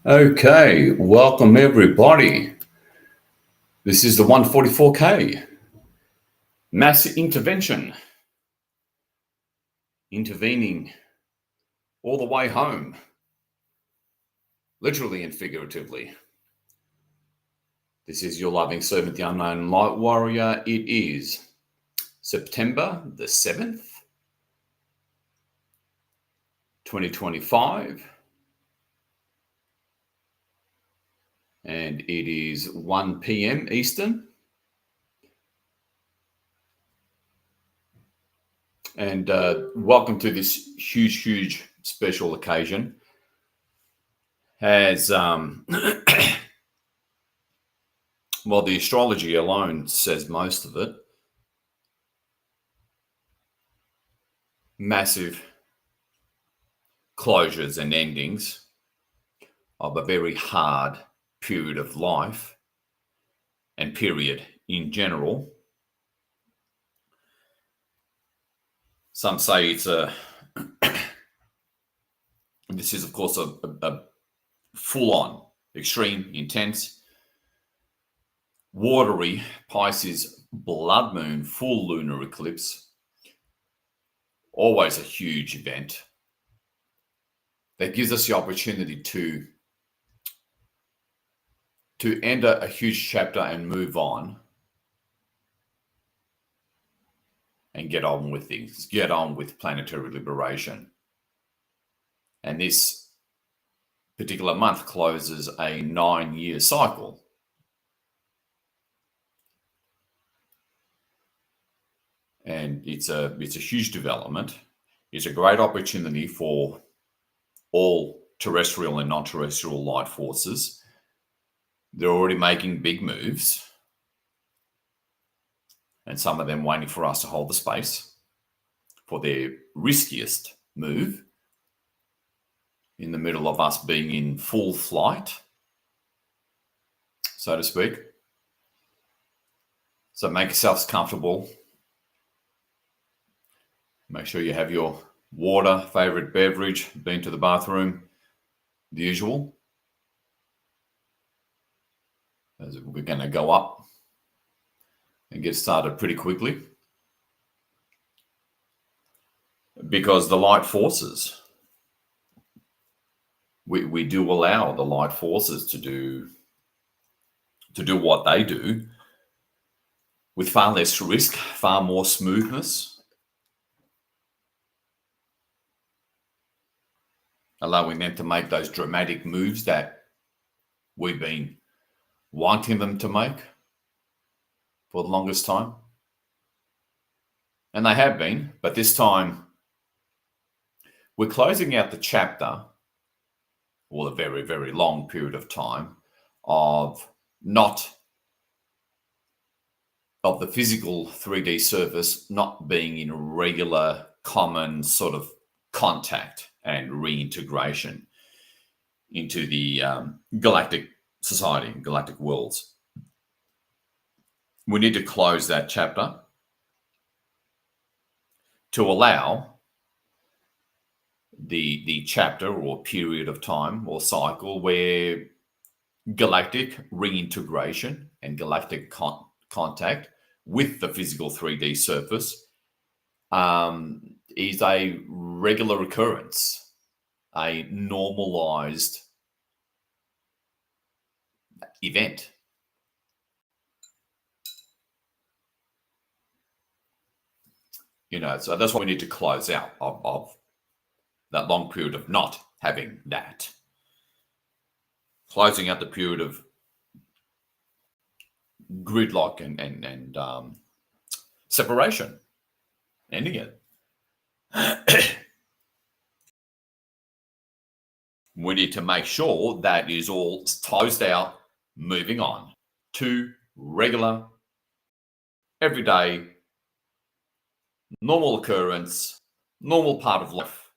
Okay, welcome everybody. This is the 144K mass intervention, intervening all the way home, literally and figuratively. This is your loving servant, the unknown light warrior. It is September the 7th, 2025. And it is 1 p.m. Eastern. And welcome to this huge special occasion. As well, the astrology alone says most of it. Massive closures and endings of a very hard period of life and period in general. Some say it's this is of course a full-on, extreme, intense, watery Pisces blood moon full lunar eclipse. Always a huge event that gives us the opportunity to end a huge chapter and move on and get on with things, get on with planetary liberation. And this particular month closes a 9-year cycle. And it's a huge development. It's a great opportunity for all terrestrial and non-terrestrial light forces. They're already making big moves, and some of them waiting for us to hold the space for their riskiest move in the middle of us being in full flight, so to speak. So make yourselves comfortable. Make sure you have your water, favorite beverage, been to the bathroom, the usual. As we're going to go up and get started pretty quickly, because the light forces, we do allow the light forces to do what they do with far less risk, far more smoothness, allowing them to make those dramatic moves that we've been wanting them to make for the longest time. And they have been, but this time we're closing out the chapter, or a very long period of time, of the physical 3D surface not being in regular, common sort of contact and reintegration into the galactic society, galactic worlds. We need to close that chapter to allow the chapter or period of time or cycle where galactic reintegration and galactic contact with the physical 3D surface is a regular occurrence, a normalized event. So that's what we need to close out of that long period of not having that. Closing out the period of gridlock and separation, ending it. We need to make sure that is all closed out, moving on to regular, everyday, normal occurrence, normal part of life,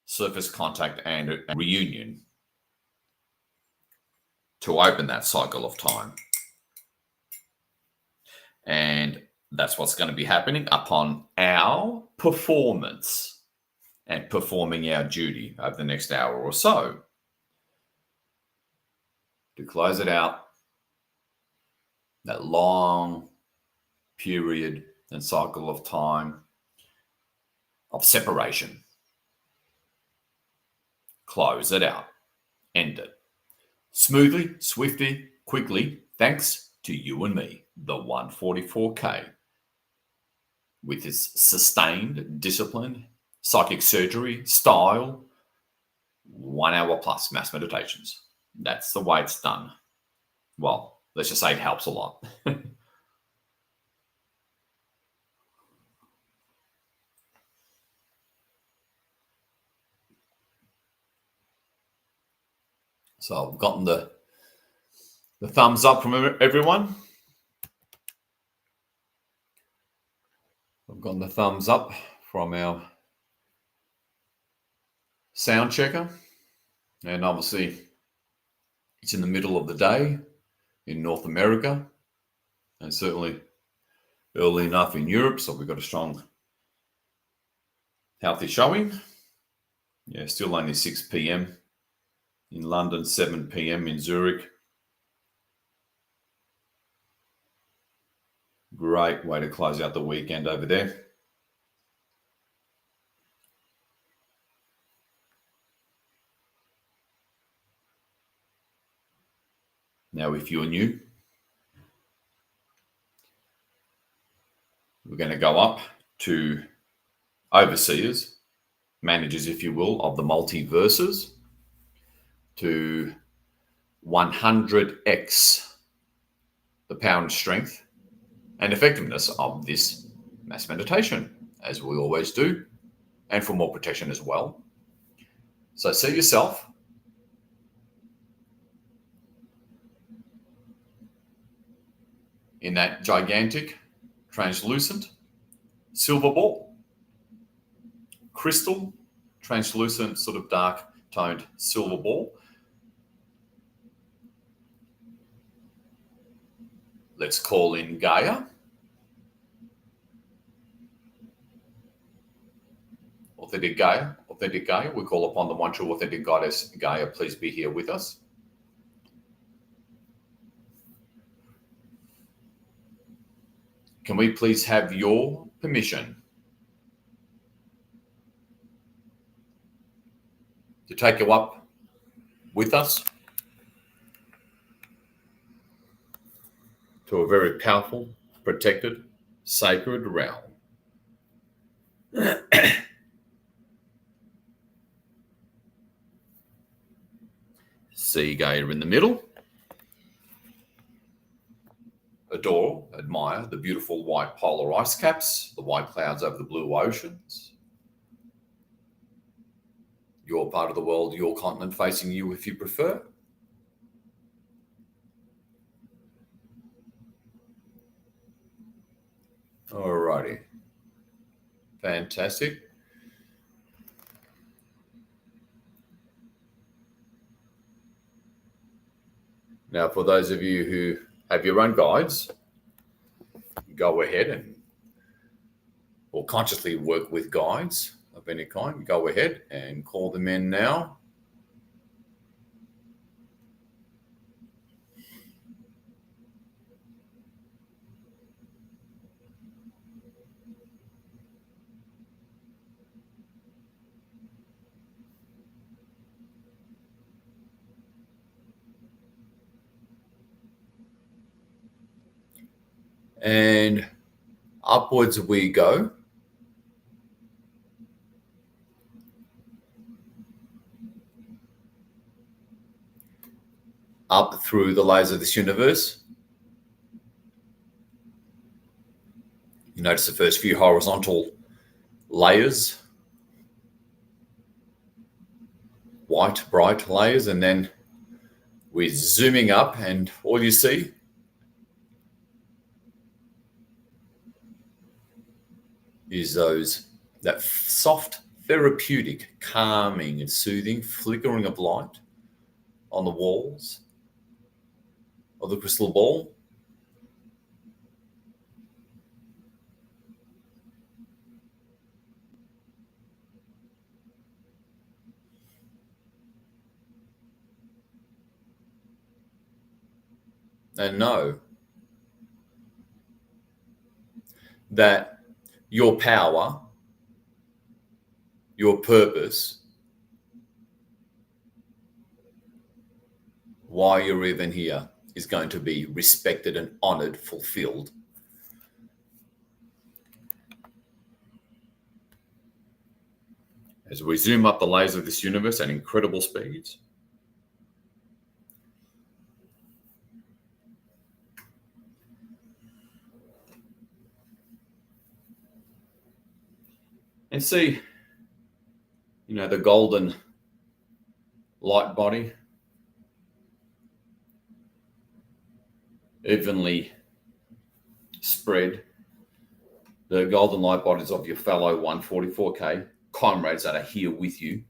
surface contact and reunion to open that cycle of time. And that's what's going to be happening upon our performance and performing our duty over the next hour or so. to close it out, that long period and cycle of time of separation. Close it out. End it. Smoothly, swiftly, quickly, thanks to you and me, the 144K. With its sustained, disciplined, psychic surgery, style, 1 hour plus mass meditations. That's the way it's done. Well, let's just say it helps a lot. So I've gotten the thumbs up from everyone. I've gotten the thumbs up from our sound checker. And obviously, it's in the middle of the day in North America, and certainly early enough in Europe. So we've got a strong, healthy showing. Yeah, still only 6 p.m. in London, 7 p.m. in Zurich. Great way to close out the weekend over there. Now, if you're new, we're going to go up to overseers, managers, if you will, of the multiverses, to 100x the power and strength and effectiveness of this mass meditation, as we always do, and for more protection as well. So see yourself in that gigantic, translucent silver ball, crystal, translucent, sort of dark toned silver ball. Let's call in Gaia. Authentic Gaia. We call upon the one true authentic goddess Gaia. Please be here with us. Can we please have your permission to take you up with us to a very powerful, protected, sacred realm? See Gaia in the middle. Adore, admire the beautiful white polar ice caps, the white clouds over the blue oceans. Your part of the world, your continent facing you if you prefer. Alrighty. Fantastic. Now, for those of you who have your own guides, go ahead and, or consciously work with guides of any kind, go ahead and call them in now. And upwards we go. Up through the layers of this universe. You notice the first few horizontal layers, white, bright layers, and then we're zooming up, and all you see is that soft, therapeutic, calming and soothing flickering of light on the walls of the crystal ball. and know that your power, your purpose, why you're even here, is going to be respected and honored, fulfilled. As we zoom up the layers of this universe at incredible speeds, and see, the golden light body evenly spread, the golden light bodies of your fellow 144K comrades that are here with you.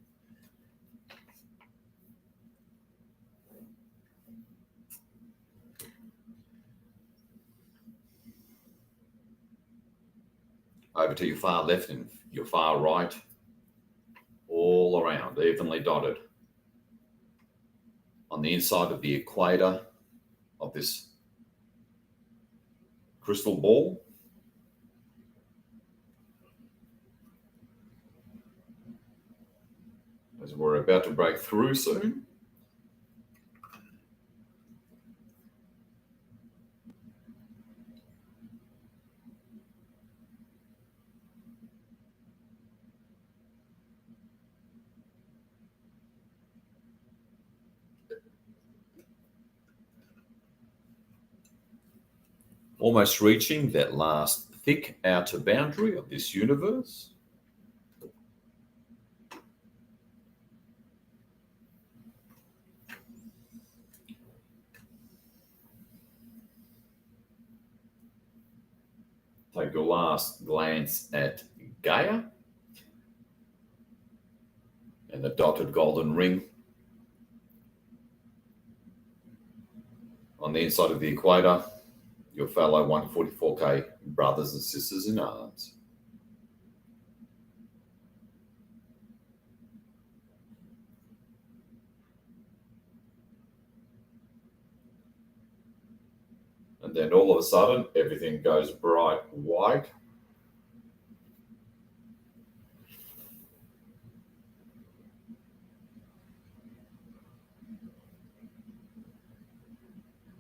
Over to your far left and your far right, all around, evenly dotted. On the inside of the equator of this crystal ball, as we're about to break through soon. Almost reaching that last thick outer boundary of this universe. Take your last glance at Gaia and the dotted golden ring on the inside of the equator, your fellow 144K brothers and sisters in arms. And then all of a sudden, everything goes bright white.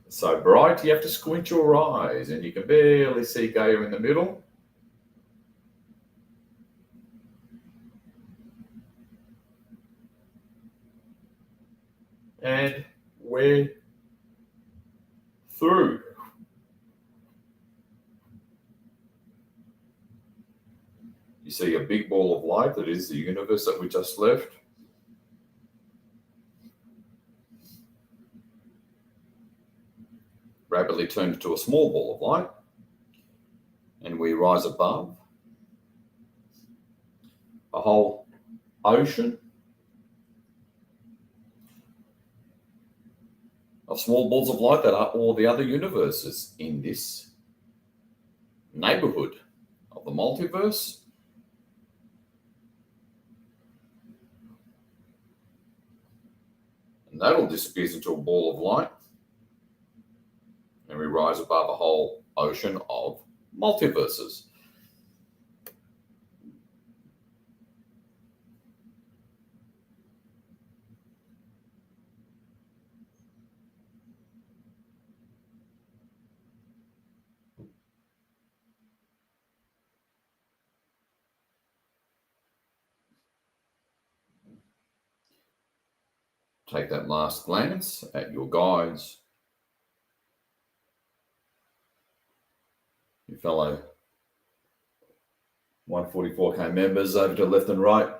So bright, you have to squint your eyes and you can barely see Gaia in the middle. And we're through. You see a big ball of light that is the universe that we just left. Rapidly turn into a small ball of light, and we rise above a whole ocean of small balls of light that are all the other universes in this neighborhood of the multiverse. And that all disappears into a ball of light. And we rise above a whole ocean of multiverses. Take that last glance at your guides, your fellow 144K members over to left and right.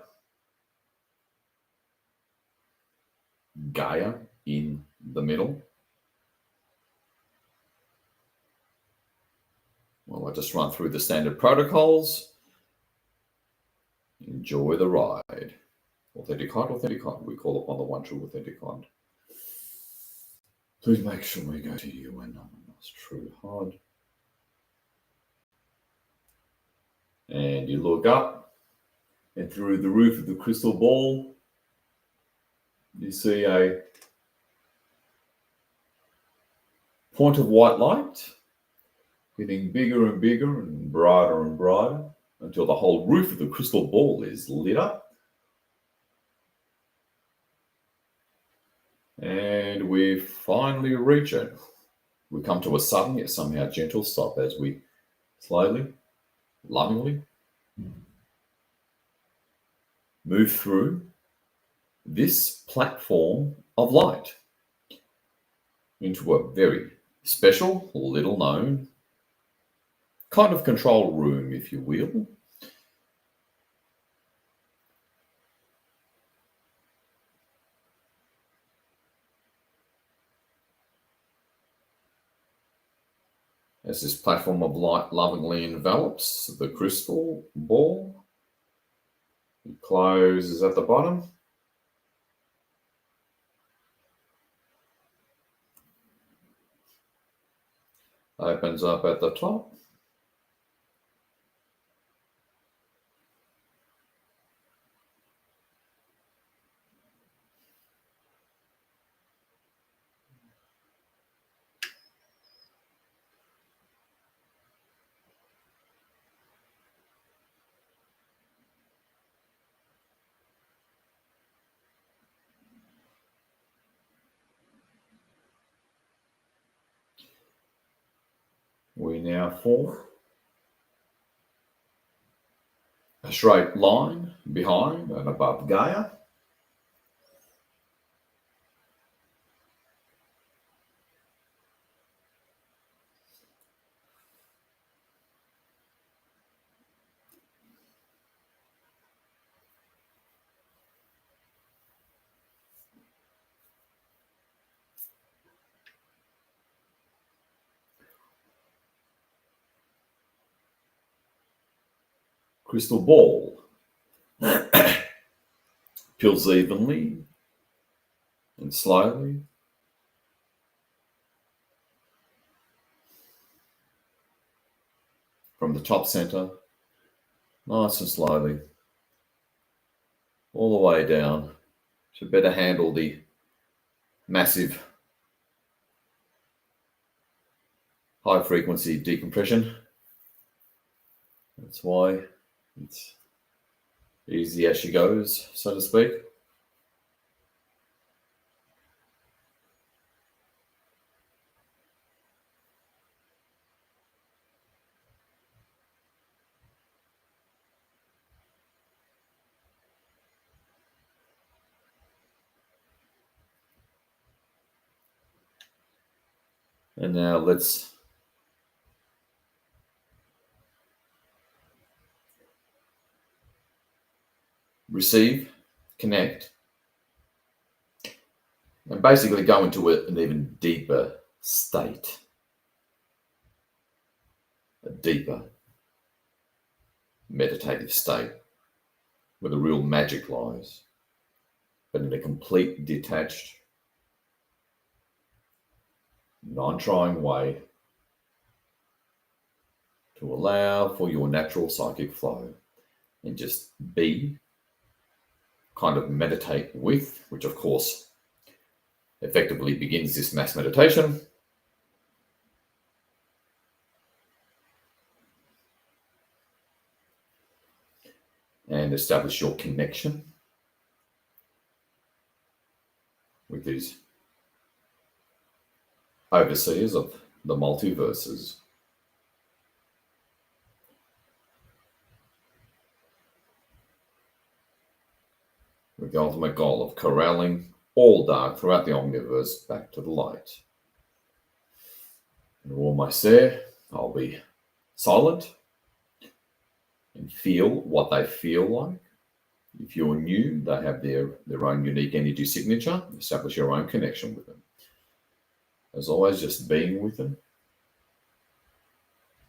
Gaia in the middle. Well, I'll just run through the standard protocols. Enjoy the ride. Authentic height. We call upon the one true authentic height. Please make sure we go to you and none of us true height. And you look up, and through the roof of the crystal ball, you see a point of white light, getting bigger and bigger and brighter until the whole roof of the crystal ball is lit up. And we finally reach it. We come to a sudden yet somehow gentle stop as we slowly, lovingly move through this platform of light into a very special, little known kind of control room, if you will. As this platform of light lovingly envelops the crystal ball, it closes at the bottom. Opens up at the top. We now form a straight line behind and above Gaia. Crystal ball peels evenly and slowly from the top center, nice and slowly, all the way down to better handle the massive high frequency decompression. That's why it's easy as she goes, so to speak. And now let's receive, connect, and basically go into an even deeper state, a deeper meditative state where the real magic lies, but in a complete detached, non-trying way to allow for your natural psychic flow and just be, kind of meditate with, which of course effectively begins this mass meditation. And establish your connection with these overseers of the multiverses. With the ultimate goal of corralling all dark throughout the omniverse back to the light. And we're almost there. I'll be silent and feel what they feel like. If you're new, they have their own unique energy signature. Establish your own connection with them. As always, just being with them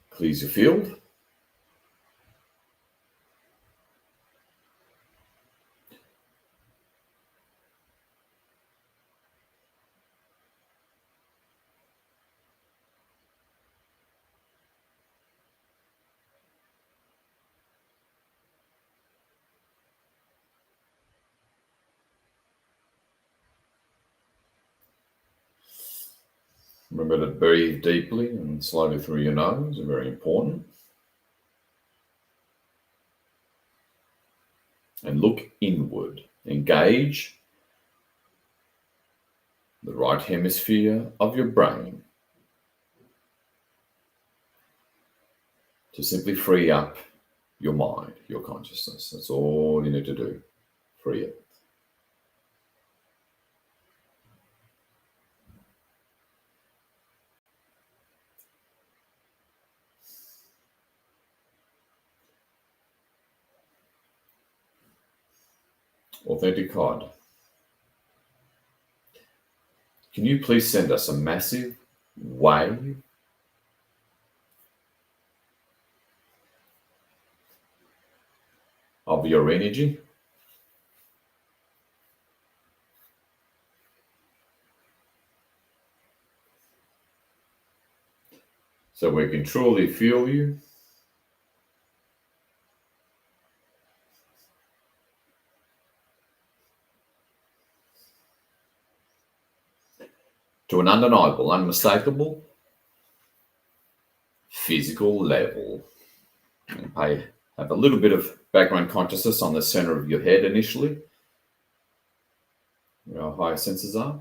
clears your field. Remember to breathe deeply and slowly through your nose, very important. And look inward. Engage the right hemisphere of your brain to simply free up your mind, your consciousness. That's all you need to do. Free it. Authentic God, can you please send us a massive wave of your energy so we can truly feel you to an undeniable, unmistakable physical level. Have a little bit of background consciousness on the center of your head initially, where our higher senses are.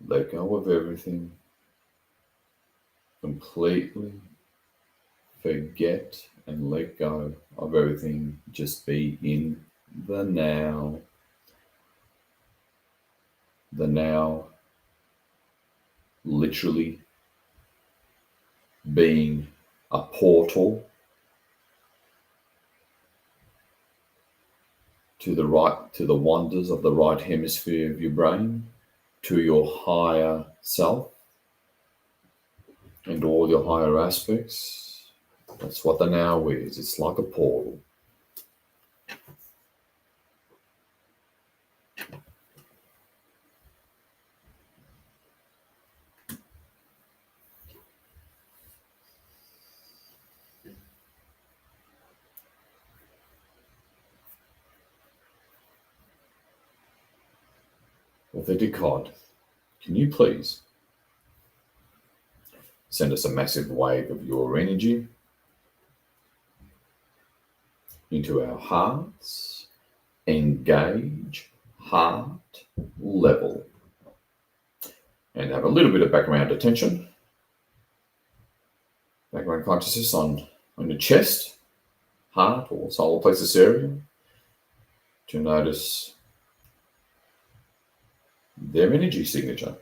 Let go of everything completely. Forget and let go of everything. Just be in the now. The now literally being a portal to the wonders of the right hemisphere of your brain, to your higher self and all your higher aspects. That's what the now is. It's like a portal. Authentic God, can you please send us a massive wave of your energy into our hearts? Engage heart level. And have a little bit of background attention, background consciousness on your chest, heart, or solar plexus area to notice their energy signature.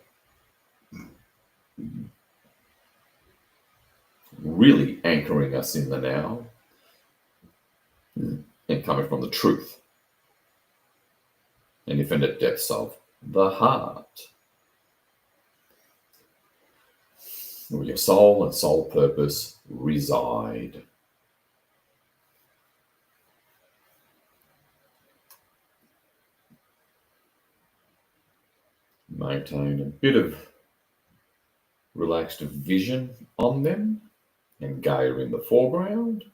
Really anchoring us in the now and coming from the truth and infinite depths of the heart, where your soul and soul purpose reside. Maintain a bit of relaxed vision on them and Gaia in the foreground.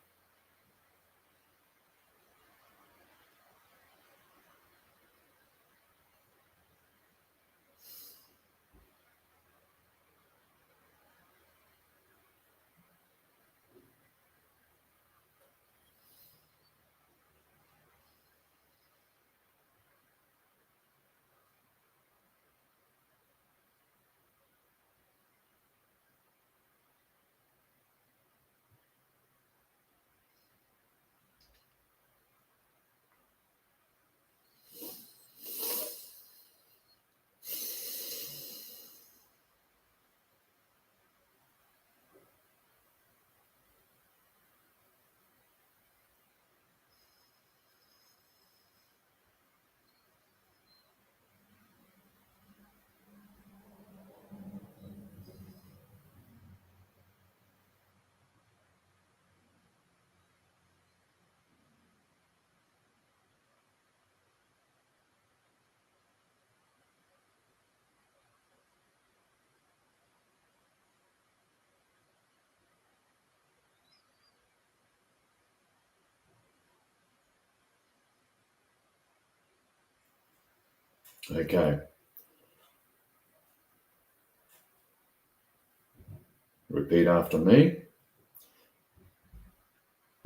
Okay. Repeat after me.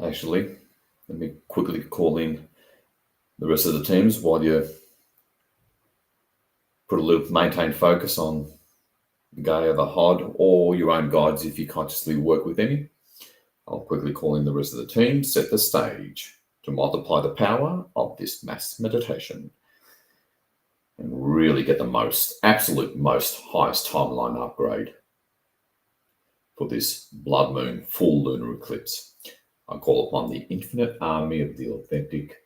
Actually, let me quickly call in the rest of the teams while you put a little maintain focus on Gaia the Hod or your own guides if you consciously work with any. I'll quickly call in the rest of the team, set the stage to multiply the power of this mass meditation and really get the absolute most highest timeline upgrade for this blood moon full lunar eclipse. I call upon the infinite army of the authentic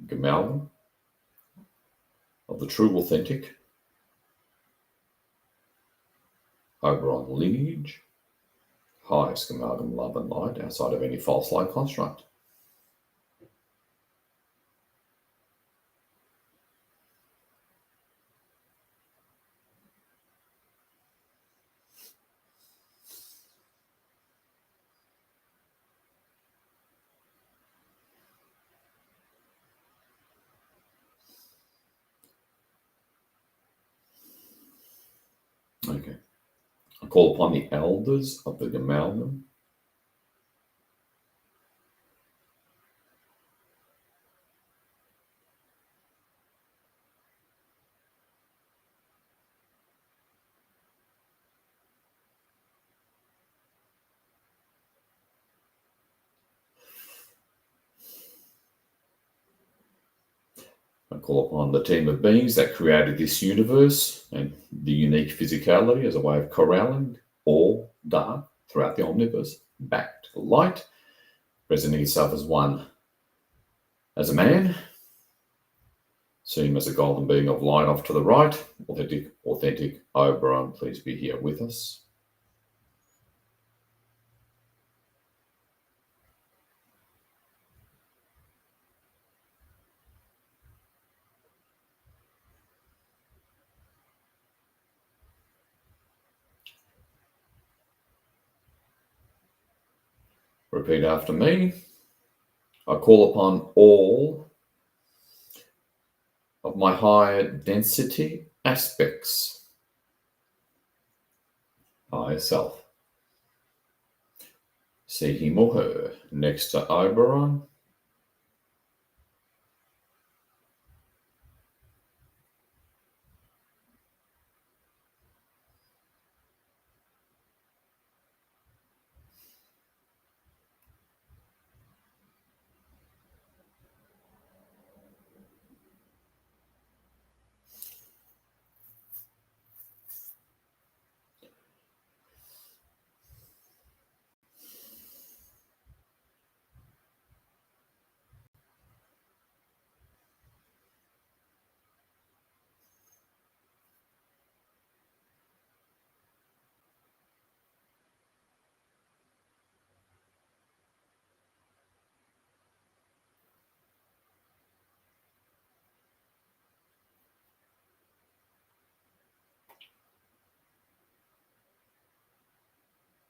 Gamal, of the true authentic Oberon lineage, highest amalgam love and light outside of any false light construct. Okay. I call upon the elders of the Gamalgam, I call upon the team of beings that created this universe and the unique physicality as a way of corralling all dark throughout the omniverse back to the light, presenting itself as one, as a man, seeing as a golden being of light off to the right, authentic Oberon, please be here with us. Repeat after me. I call upon all of my higher density aspects, higher self. See him or her next to Oberon.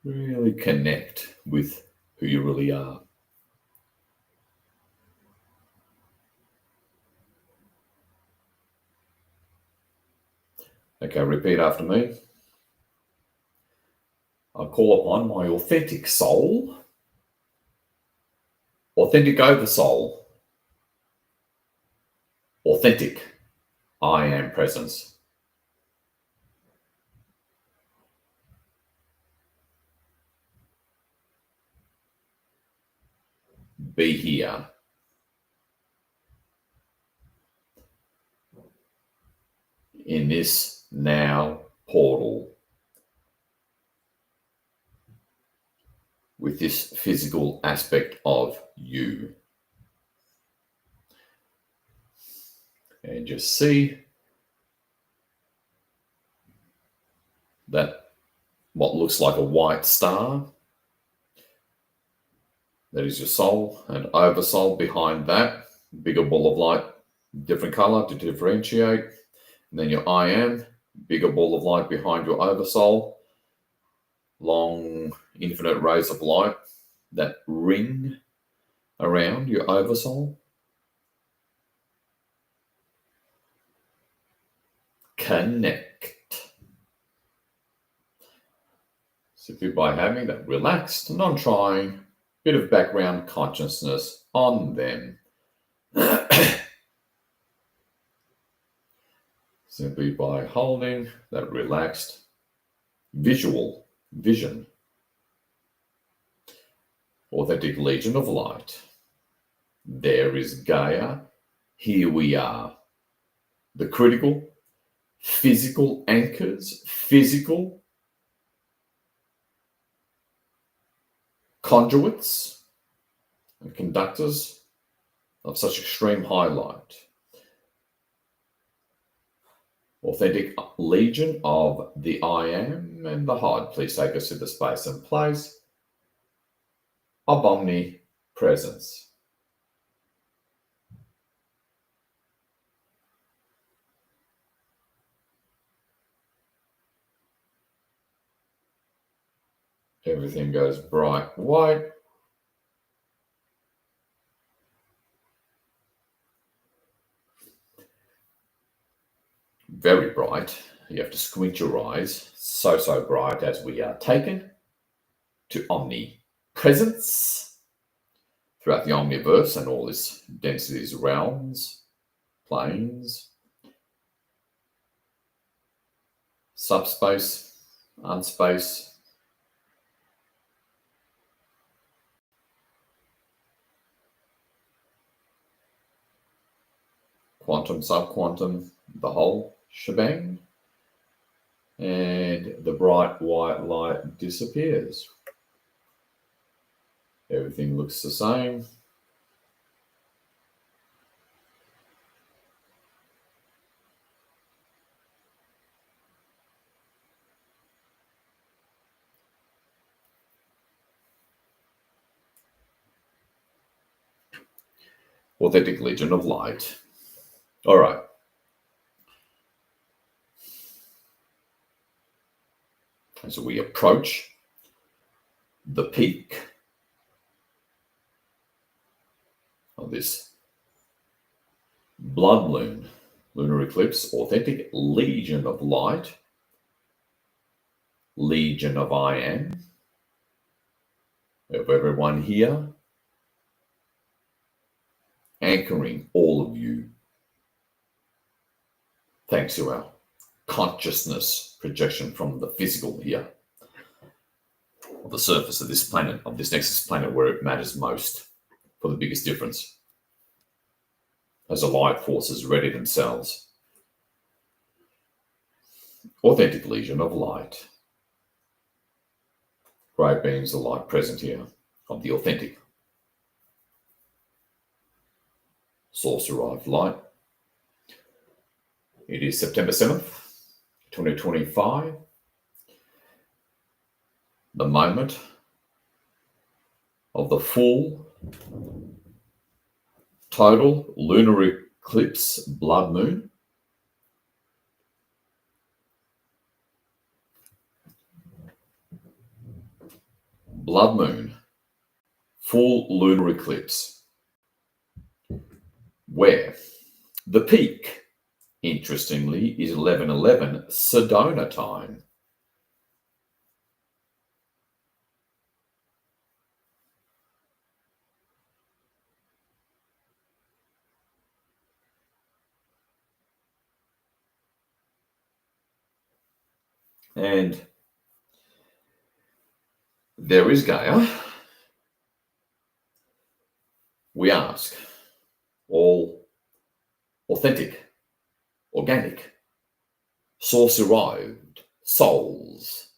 Really connect with who you really are. Okay, repeat after me. I call upon my authentic soul, authentic oversoul, authentic I am presence. Be here. In this now portal with this physical aspect of you. And just see that what looks like a white star, that is your soul, and oversoul behind that, bigger ball of light, different color to differentiate. And then your I am, bigger ball of light behind your oversoul, long infinite rays of light that ring around your oversoul. connect. Simply by having that relaxed, non-trying bit of background consciousness on them. Simply by holding that relaxed vision. Authentic Legion of Light. There is Gaia. Here we are. The critical, physical anchors, physical conduits and conductors of such extreme highlight. Authentic Legion of the I Am and the Hide. Please take us to the space and place of omnipresence. Everything goes bright white. Very bright. You have to squint your eyes. So bright as we are taken to omnipresence throughout the omniverse and all its densities, realms, planes, subspace, unspace. Quantum, subquantum, the whole shebang. And the bright white light disappears. Everything looks the same. Authentic Legion of Light. All right. As we approach the peak of this blood moon, lunar eclipse, authentic Legion of Light, Legion of I Am, of everyone here, anchoring all of you, thanks to our consciousness projection from the physical here, of the surface of this planet, of this nexus planet where it matters most for the biggest difference, as the light forces ready themselves. Authentic Legion of Light. Great beings of light present here, of the authentic source-arrived light. It is September 7th, 2025. The moment of the full, total lunar eclipse blood moon. Blood moon, full lunar eclipse, where the peak, interestingly, is 11:11 Sedona time. And there is Gaia. We ask all authentic, organic, source-arrived souls,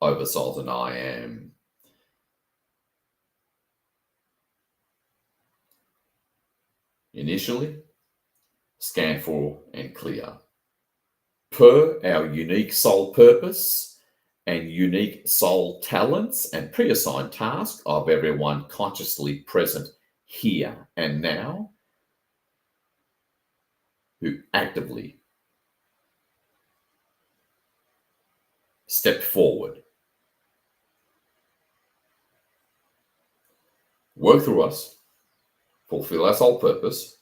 oversouls, and I Am. Initially, scan for and clear. Per our unique soul purpose and unique soul talents and pre-assigned task of everyone consciously present here and now, who actively step forward, work through us, fulfill our soul purpose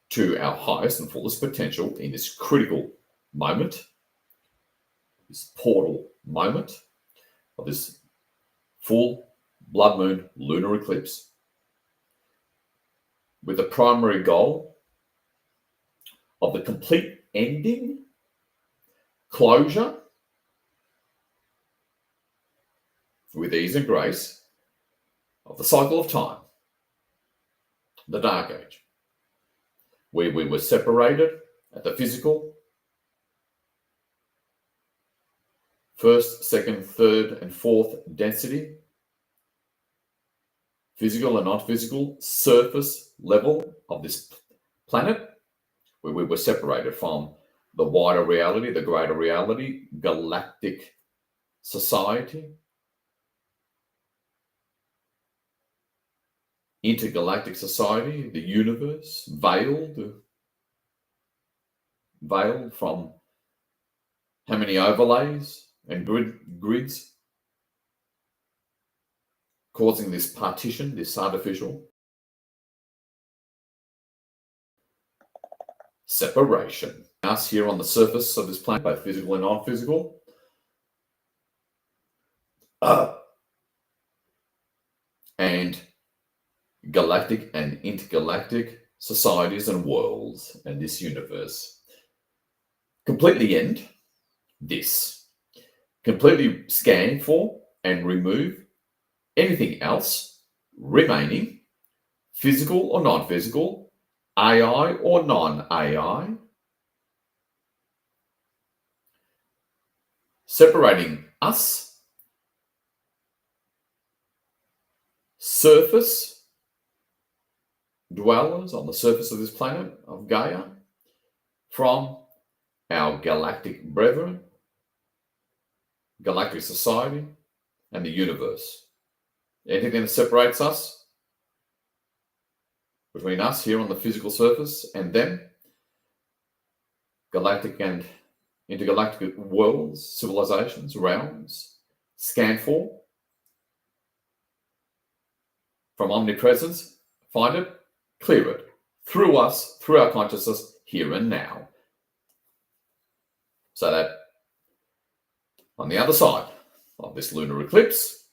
to our highest and fullest potential in this critical moment this portal moment of this full blood moon lunar eclipse, with the primary goal of the complete ending, closure, with ease and grace, of the cycle of time, the Dark Age, where we were separated at the physical, first, second, third, and fourth density, physical and non-physical surface level of this planet, where we were separated from the wider reality, the greater reality, galactic society, intergalactic society, the universe, veiled from how many overlays and grids, causing this partition, this artificial separation. Us here on the surface of this planet, both physical and non-physical, and galactic and intergalactic societies and worlds, and this universe completely end this, completely scan for and remove anything else remaining, physical or non-physical, AI or non-AI, separating us, surface dwellers on the surface of this planet of Gaia, from our galactic brethren, galactic society, and the universe. Anything that separates us, between us here on the physical surface and them, galactic and intergalactic worlds, civilizations, realms, scan for, from omnipresence, find it, clear it, through us, through our consciousness, here and now. So that on the other side of this lunar eclipse,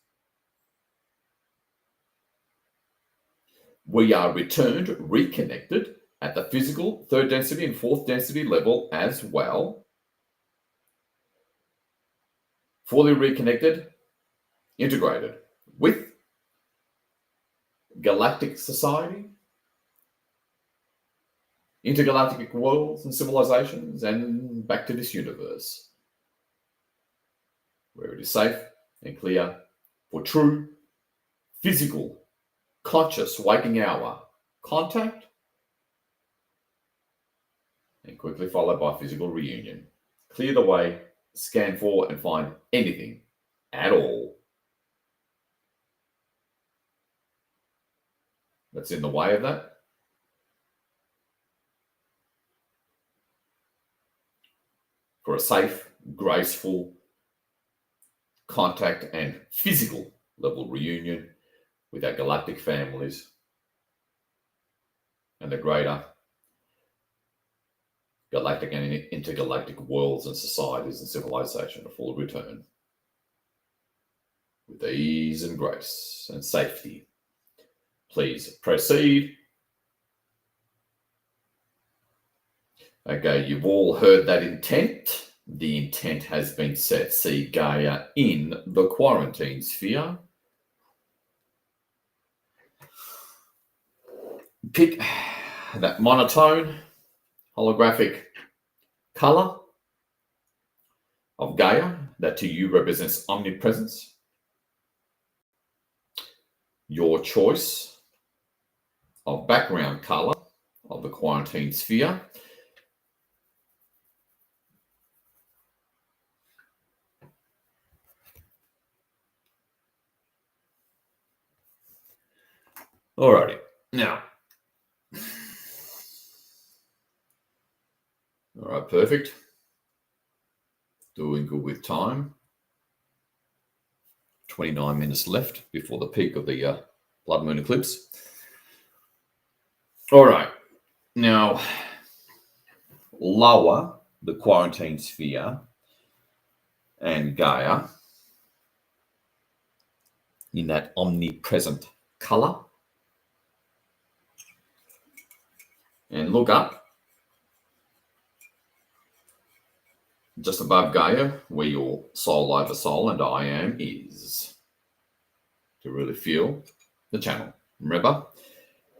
we are returned, reconnected at the physical third density and fourth density level as well. Fully reconnected, integrated with galactic society, intergalactic worlds and civilizations, and back to this universe, where it is safe and clear for true physical, conscious waking hour contact, and quickly followed by physical reunion. Clear the way, scan for and find anything at all that's in the way of that. For a safe, graceful contact and physical level reunion with our galactic families and the greater galactic and intergalactic worlds and societies and civilization, a full return with ease and grace and safety. Please proceed. Okay, you've all heard that intent. The intent has been set. See Gaia in the quarantine sphere. Pick that monotone, holographic color of Gaia that to you represents omnipresence. Your choice of background color of the quarantine sphere. Alrighty, now, all right, perfect. Doing good with time. 29 minutes left before the peak of the blood moon eclipse. All right, now, lower the quarantine sphere and Gaia in that omnipresent color. And look up just above Gaia where your soul over soul and I am is, to really feel the channel. Remember,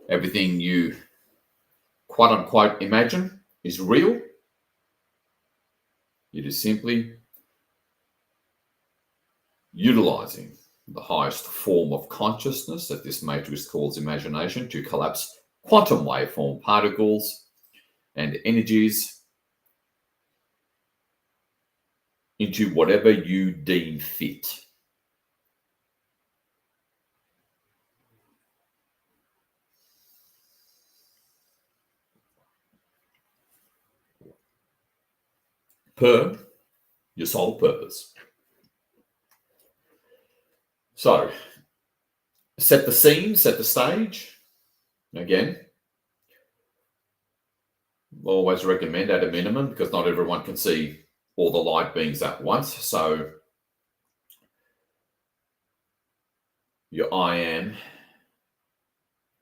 everything you quote unquote imagine is real. It is simply utilizing the highest form of consciousness that this matrix calls imagination to collapse quantum waveform particles and energies into whatever you deem fit. Per your soul purpose. So, set the scene, set the stage. Again, always recommend at a minimum because not everyone can see all the light beings at once. So, your I am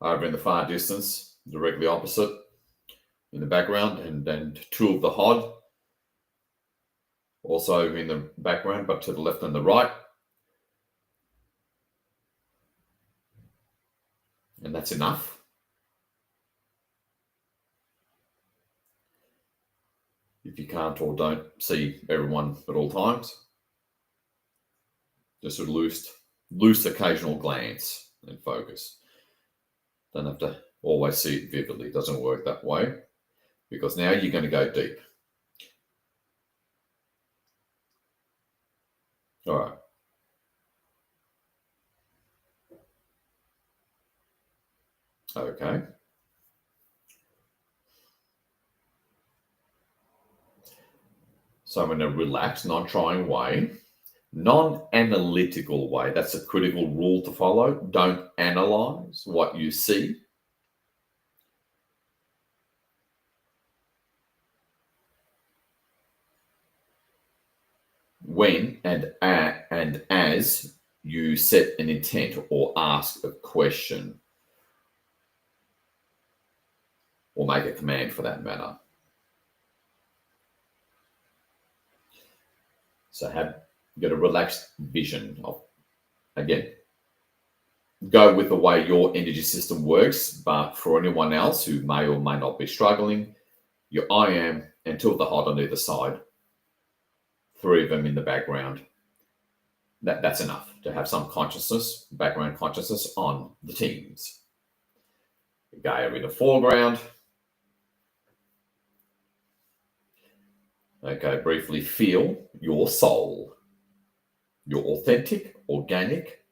over in the far distance, directly opposite in the background, and two of the HOD also in the background, but to the left and the right. And that's enough. If you can't or don't see everyone at all times, just a loose occasional glance and focus. Don't have to always see it vividly. It doesn't work that way because now you're going to go deep. All right. Okay. So I'm in a relaxed, non-trying way, non-analytical way. That's a critical rule to follow. Don't analyze what you see. When and as you set an intent or ask a question or make a command for that matter. So get a relaxed vision of, again, go with the way your energy system works, but for anyone else who may or may not be struggling, your I am and two of the HOD on either side, three of them in the background. That's enough to have some consciousness, background consciousness on the teams. Gaia in the foreground. Okay, briefly feel your soul, your authentic, organic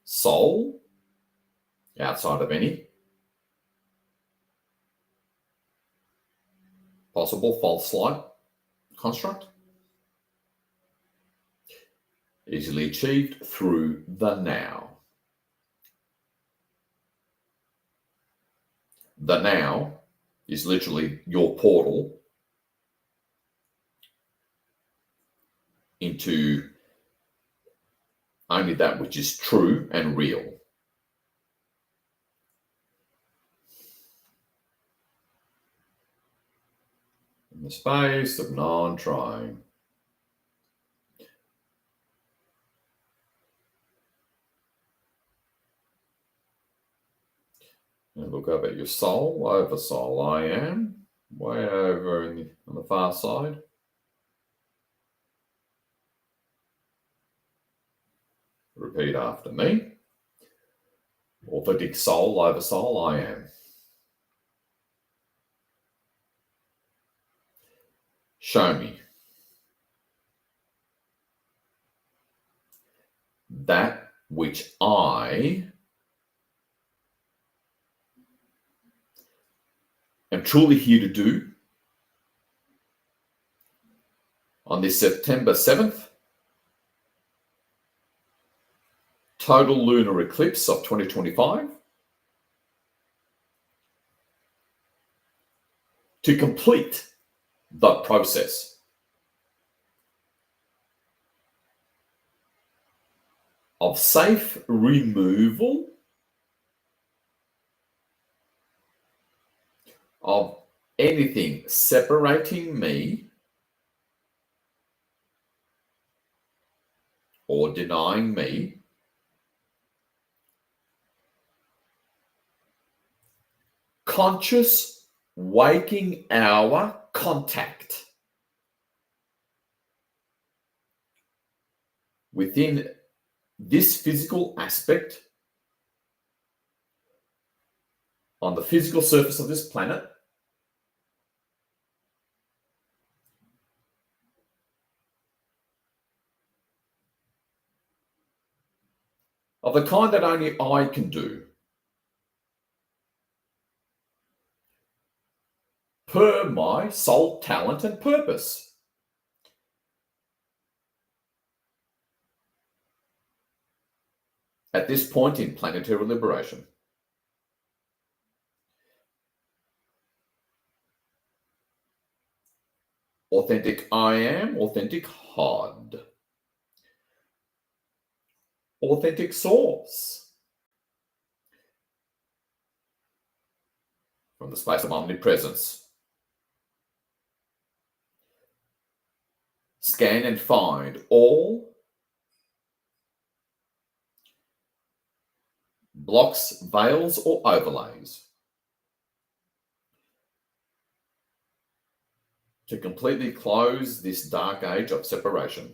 soul, outside of any possible false light construct, easily achieved through the now. The now is literally your portal into only that which is true and real. In the space of non-trying. And look up at your soul, over soul, I am, way over on the far side. Repeat after me. Authentic soul, over soul, I am. Show me that which I am truly here to do on this September 7th, total lunar eclipse of 2025, to complete the process of safe removal of anything separating me or denying me conscious waking hour contact within this physical aspect on the physical surface of this planet of the kind that only I can do, per my soul talent and purpose. At this point in planetary liberation. Authentic I am, authentic HOD. Authentic source. From the space of omnipresence. Scan and find all blocks, veils, or overlays to completely close this dark age of separation.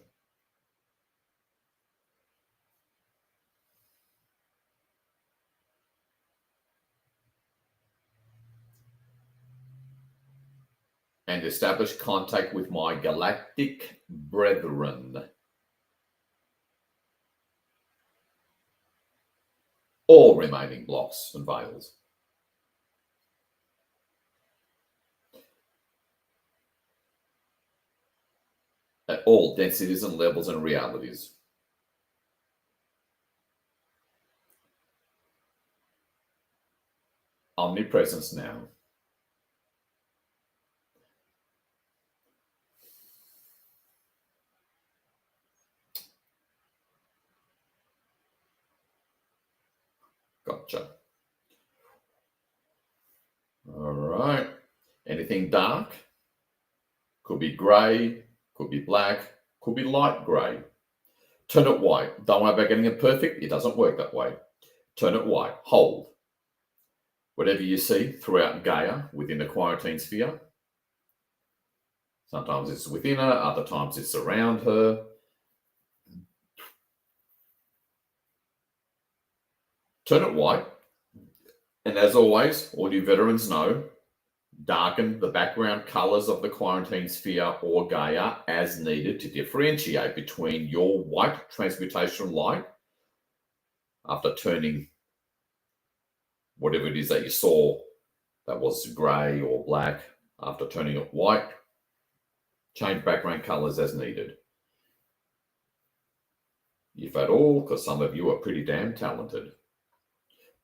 And establish contact with my galactic brethren. All remaining blocks and veils. At all densities and levels and realities. Omnipresence now. Gotcha. All right. Anything dark? Could be grey, could be black, could be light grey. Turn it white. Don't worry about getting it perfect. It doesn't work that way. Turn it white. Hold. Whatever you see throughout Gaia within the quarantine sphere. Sometimes it's within her, other times it's around her. Turn it white. And as always, all you veterans know, darken the background colors of the quarantine sphere or Gaia as needed to differentiate between your white transmutational light after turning whatever it is that you saw that was grey or black, after turning it white, change background colors as needed. If at all, because some of you are pretty damn talented.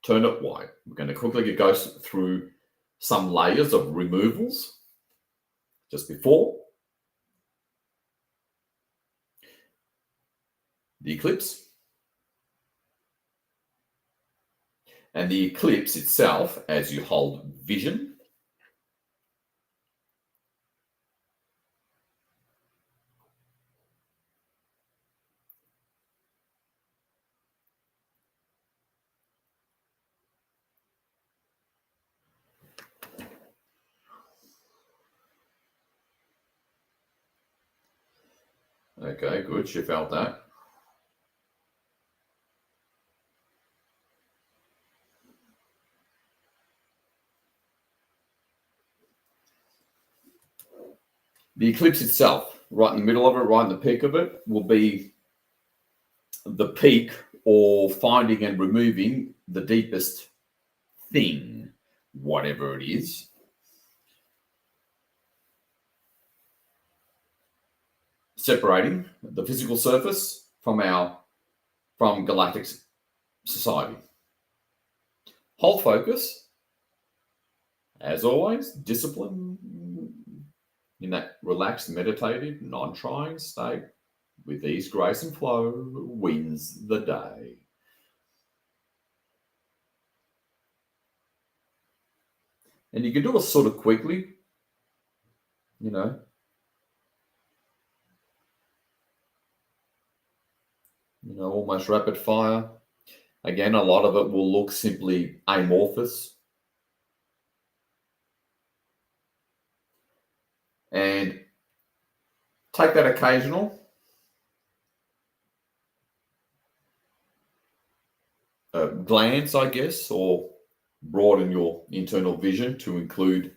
Turn it white. We're going to quickly go through some layers of removals just before the eclipse. And the eclipse itself, as you hold vision, okay, good, she felt that. The eclipse itself, right in the middle of it, right in the peak of it, will be the peak or finding and removing the deepest thing, whatever it is. Separating the physical surface from galactic society. Hold focus, as always, discipline in that relaxed, meditative, non-trying state. with ease, grace, and flow wins the day. And you can do it sort of quickly, you know, almost rapid fire. Again, a lot of it will look simply amorphous. And take that occasional glance, I guess, or broaden your internal vision to include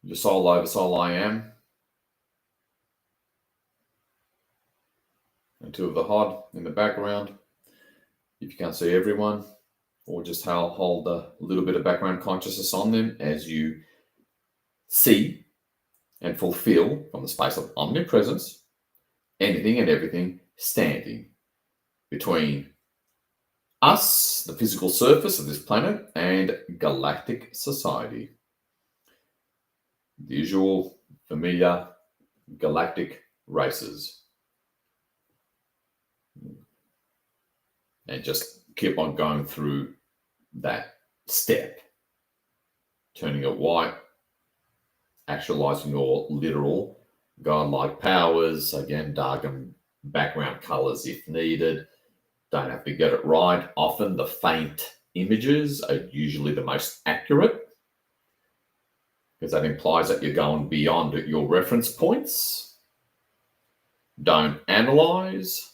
your soul over soul I am, and two of the HOD in the background. If you can't see everyone, or just hold a little bit of background consciousness on them as you see and fulfill from the space of omnipresence anything and everything standing between us, the physical surface of this planet, and galactic society. The usual familiar galactic races. And just keep on going through that step, turning it white, actualizing your literal godlike powers. Again, darken background colors if needed. Don't have to get it right. Often the faint images are usually the most accurate, because that implies that you're going beyond your reference points. Don't analyze,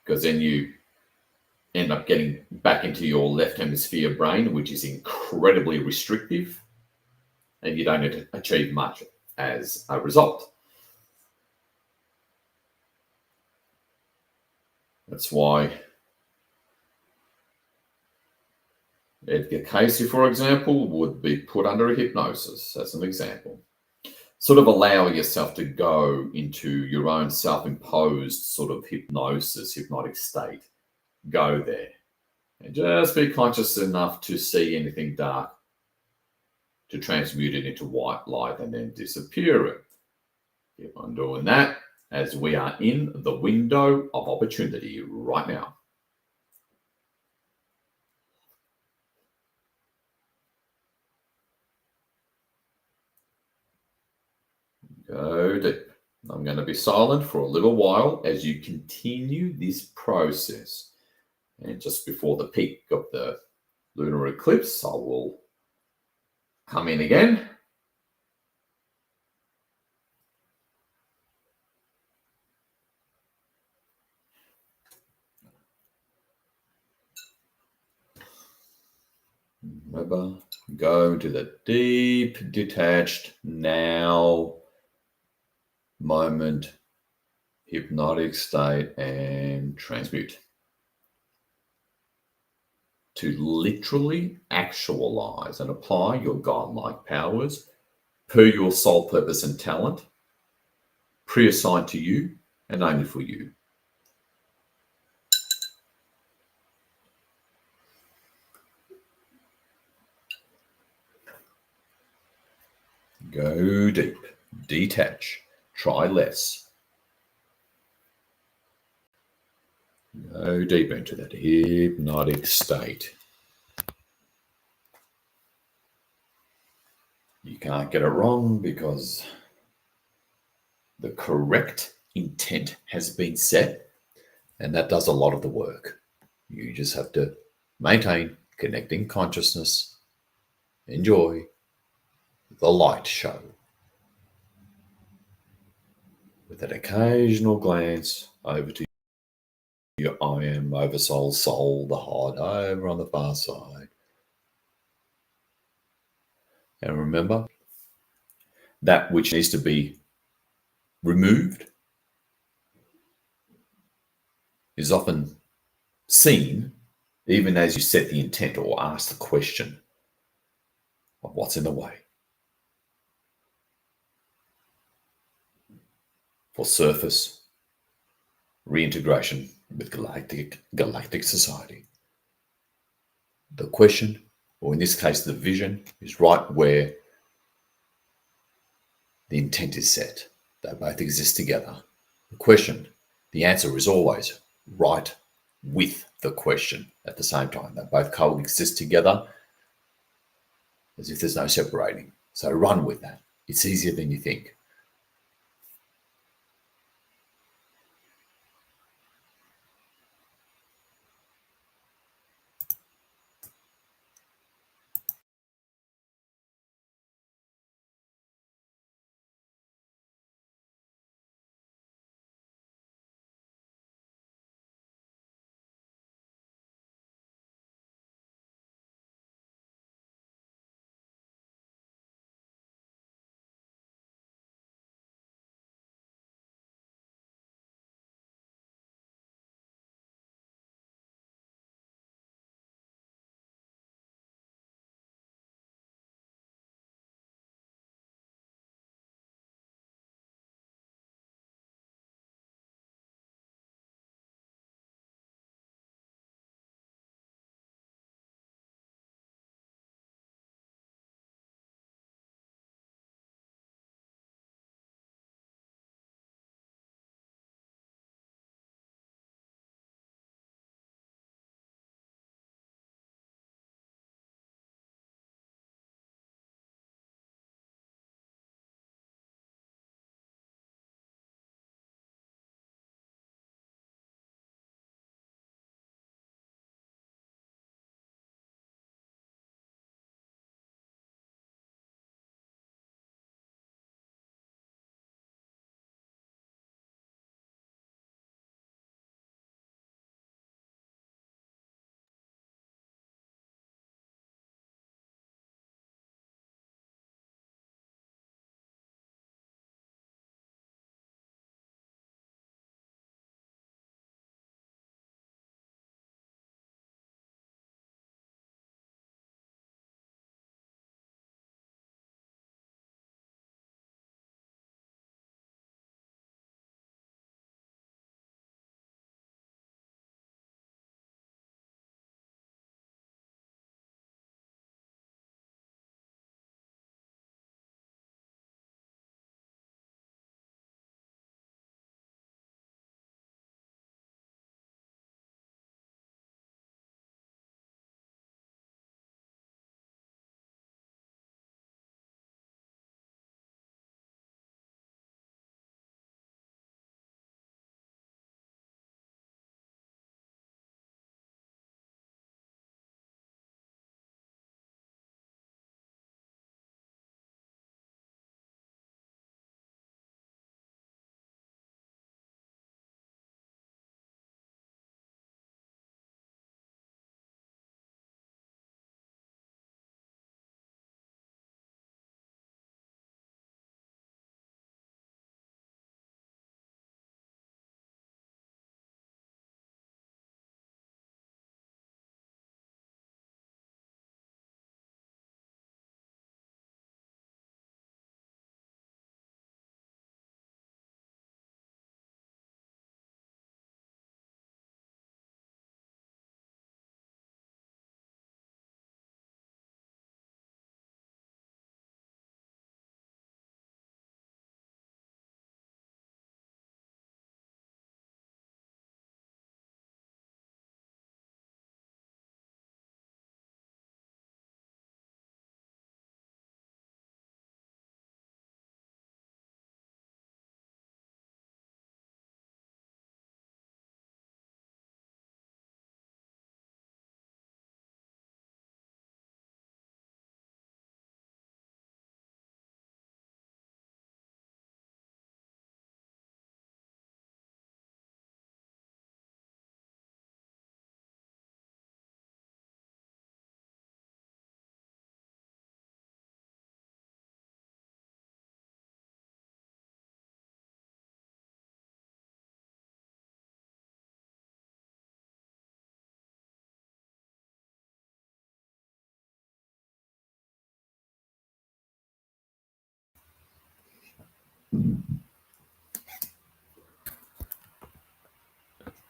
because then you end up getting back into your left hemisphere brain, which is incredibly restrictive, and you don't achieve much as a result. That's why Edgar Cayce, for example, would be put under a hypnosis, as an example. Sort of allow yourself to go into your own self-imposed sort of hypnosis, hypnotic state. Go there. And just be conscious enough to see anything dark, to transmute it into white light and then disappear it. Keep on doing that, as we are in the window of opportunity right now. Go deep. I'm going to be silent for a little while as you continue this process. And just before the peak of the lunar eclipse, I will come in again. Remember, go to the deep, detached now moment, hypnotic state, and transmute. To literally actualize and apply your godlike powers per your soul purpose and talent, pre-assigned to you and only for you. Go deep, detach, try less. Go deep into that hypnotic state. You can't get it wrong because the correct intent has been set, and that does a lot of the work. You just have to maintain connecting consciousness. Enjoy the light show with an occasional glance over to your I am, oversoul, soul, the HOD, over on the far side. And remember, that which needs to be removed is often seen even as you set the intent or ask the question of what's in the way. For surface reintegration with galactic society. The question, or in this case the vision, is right where The intent is set. They both exist together. The question, the answer is always right with the question at the same time. They both coexist together as if there's no separating. So run with that. It's easier than you think.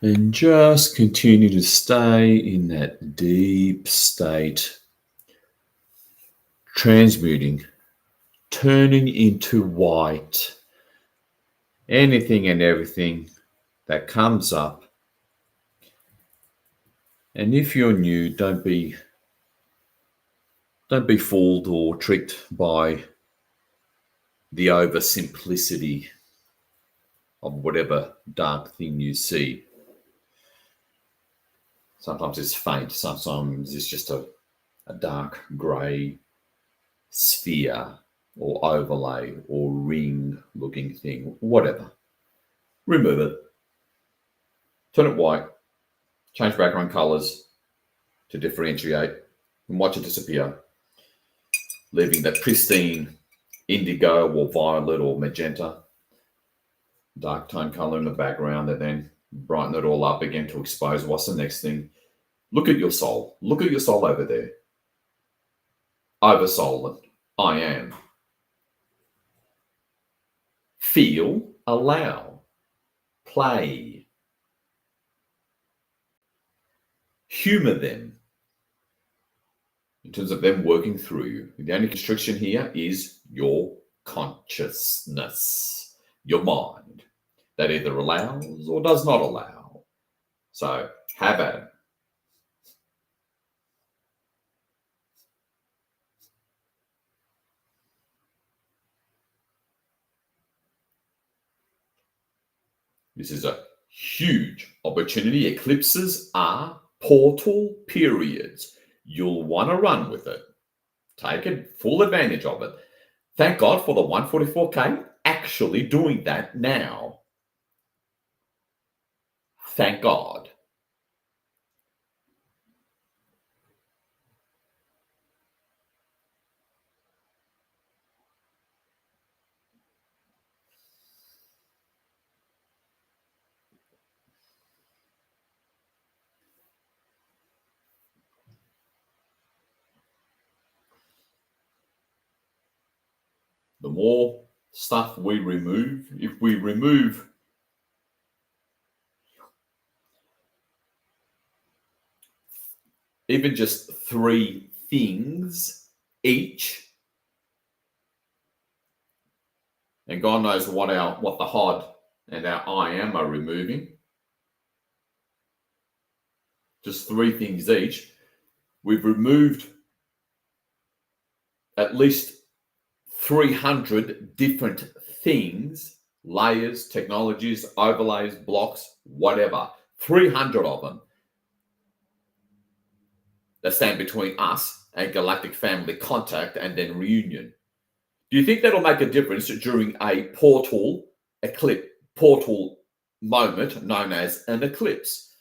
And just continue to stay in that deep state, transmuting turning into white. Anything and everything that comes up. And if you're new, don't be fooled or tricked by the oversimplicity of whatever dark thing you see. Sometimes it's faint, sometimes it's just a dark grey sphere or overlay or ring looking thing, whatever. Remove it. Turn it white. Change background colours to differentiate and watch it disappear, leaving that pristine indigo or violet or magenta dark tone colour in the background, and then brighten it all up again to expose what's the next thing. Look at your soul. Look at your soul over there. Over soul. I am. Feel, allow, play. Humour them in terms of them working through you. The only constriction here is your consciousness, your mind, that either allows or does not allow. So have at it. This is a huge opportunity. Eclipses are portal periods. You'll want to run with it. Take it, full advantage of it. Thank God for the 144K actually doing that now. Thank God. The more stuff we remove, if we remove even just 3 things each, and God knows what the HOD and our I am are removing, just 3 things each, we've removed at least 300 different things, layers, technologies, overlays, blocks, whatever. 300 of them that stand between us and galactic family contact and then reunion. Do you think that'll make a difference during a portal moment known as an eclipse?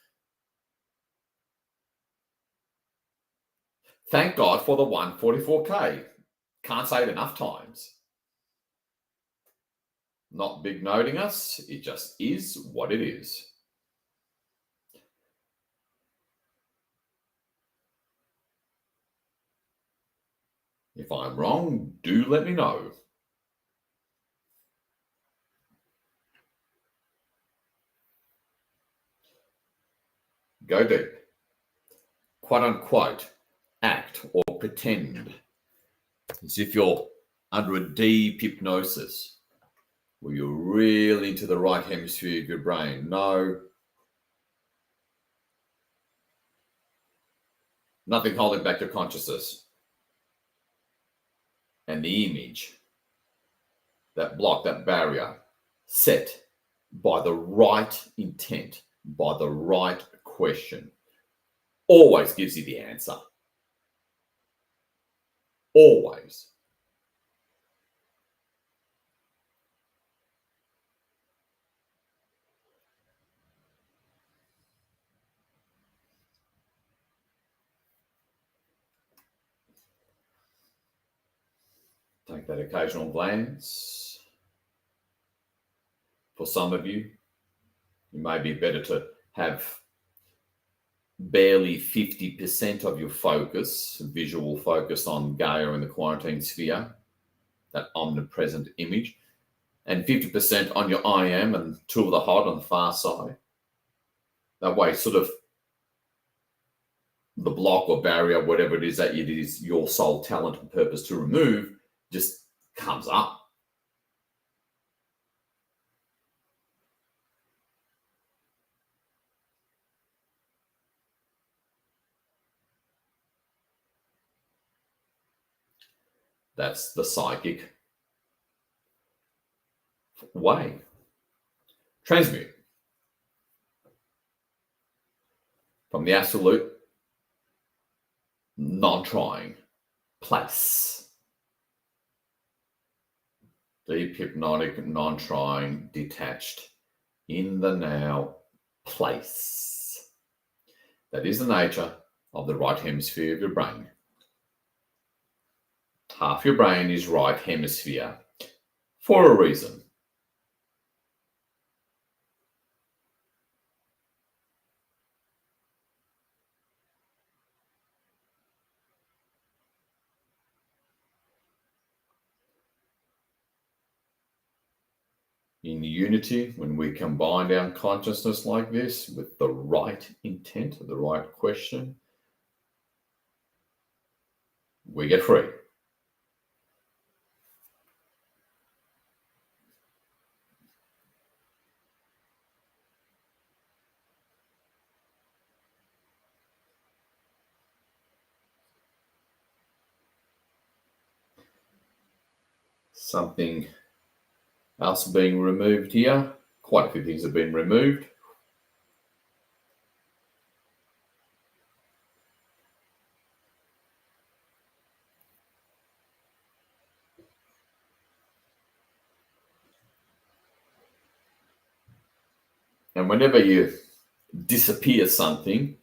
Thank God for the 144K. Can't say it enough times. Not big noting us, it just is what it is. If I'm wrong, do let me know. Go deep. Quote unquote, act or pretend as if you're under a deep hypnosis where you're really into the right hemisphere of your brain. No. Nothing holding back your consciousness. And the image, that block, that barrier, set by the right intent, by the right question, always gives you the answer. Always. Take that occasional glance. For some of you, it may be better to have barely 50% of your focus, visual focus on Gaia and the quarantine sphere, that omnipresent image, and 50% on your I am and two of the HOD on the far side. That way, sort of the block or barrier, whatever it is that it is your sole talent and purpose to remove, just comes up. That's the psychic way. Transmute from the absolute non-trying place. Deep, hypnotic, non-trying, detached, in the now place. That is the nature of the right hemisphere of your brain. Half your brain is right hemisphere for a reason. In unity, when we combine our consciousness like this with the right intent, the right question, we get free. Something else being removed here. Quite a few things have been removed. And whenever you disappear something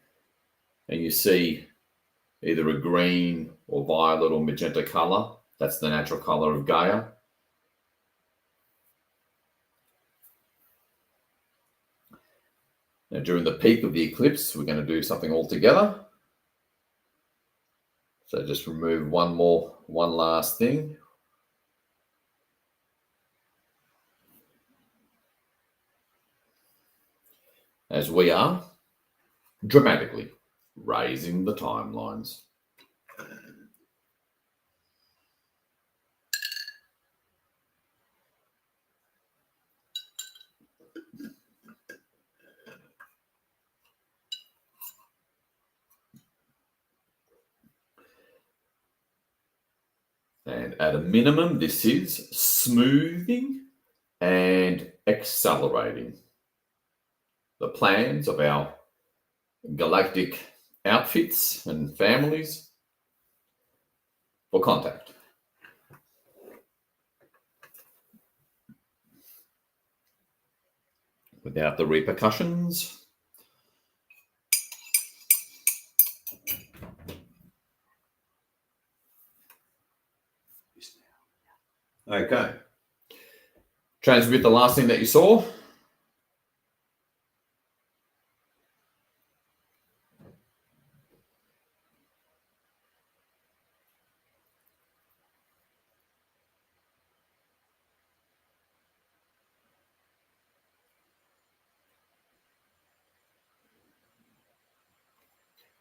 and you see either a green or violet or magenta color, that's the natural color of Gaia. Now, during the peak of the eclipse, we're going to do something all together. So just remove one last thing. As we are dramatically raising the timelines. And at a minimum, this is smoothing and accelerating the plans of our galactic outfits and families for contact. Without the repercussions. Okay. Transmute the last thing that you saw.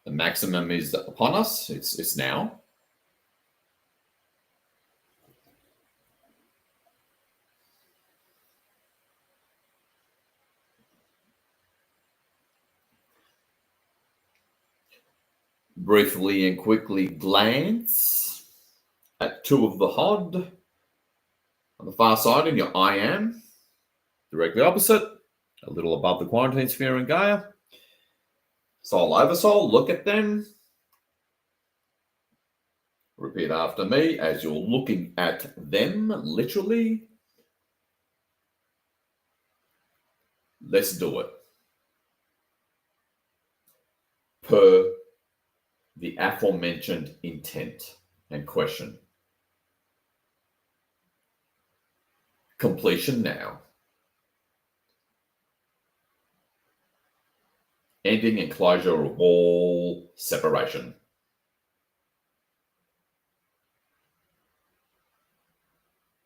The maximum is upon us. It's now. Briefly and quickly glance at 2 of the HOD on the far side in your I am, directly opposite, a little above the quarantine sphere in Gaia. Soul over soul, look at them. Repeat after me as you're looking at them, literally. Let's do it. Per the aforementioned intent and question. Completion now. Ending and closure of all separation.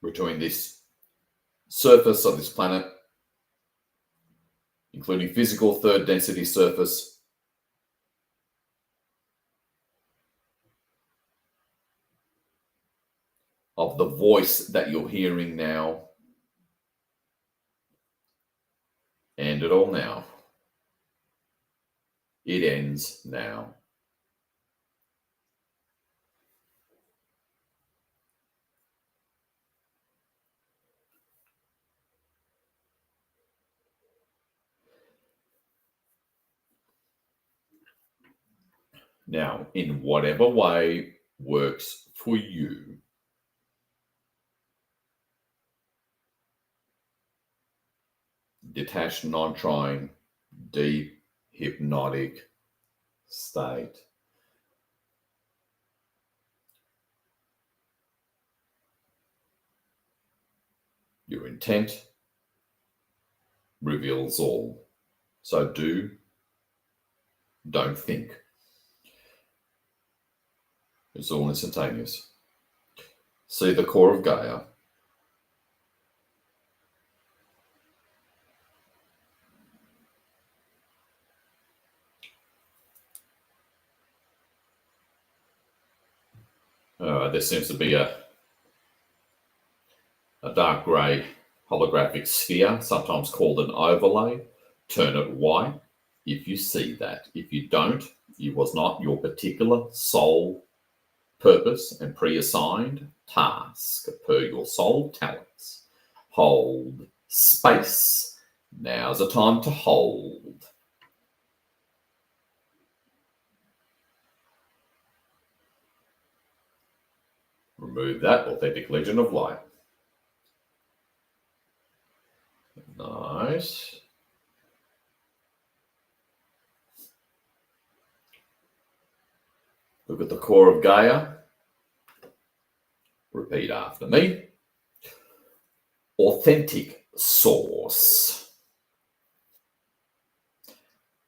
Between this surface of this planet, including physical third density surface, of the voice that you're hearing now. End it all now. It ends now. Now, in whatever way works for you, detached, non-trying, deep, hypnotic state. Your intent reveals all. So don't think. It's all instantaneous. See the core of Gaia. There seems to be a dark grey holographic sphere, sometimes called an overlay. Turn it white if you see that. If you don't, it was not your particular soul purpose and pre-assigned task per your soul talents. Hold space. Now's the time to hold. Remove that authentic legion of light. Nice. Look at the core of Gaia. Repeat after me. Authentic source.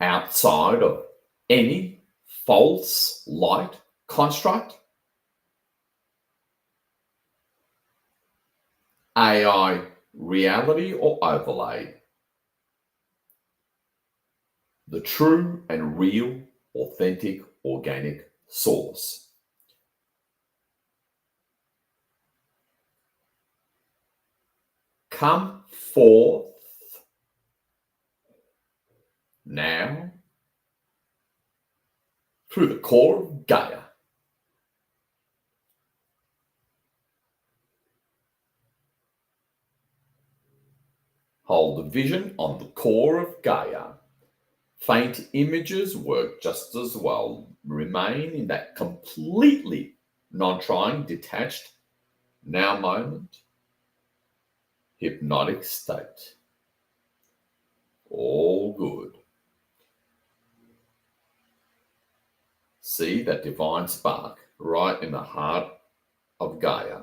Outside of any false light construct, AI reality or overlay. The true and real, authentic, organic source. Come forth now through the core of Gaia. Hold the vision on the core of Gaia. Faint images work just as well. Remain in that completely non-trying, detached, now moment, hypnotic state. All good. See that divine spark right in the heart of Gaia.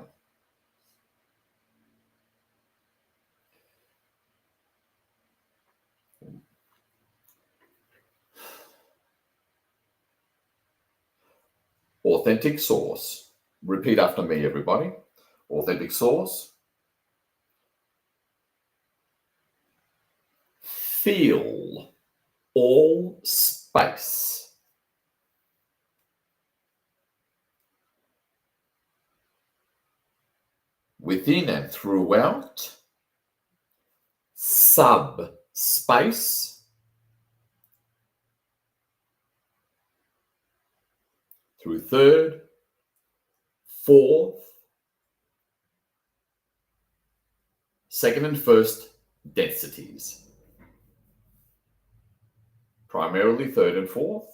Authentic source. Repeat after me, everybody. Authentic source. Feel all space. Within and throughout. Subspace. Through third, fourth, second and first densities. Primarily third and fourth,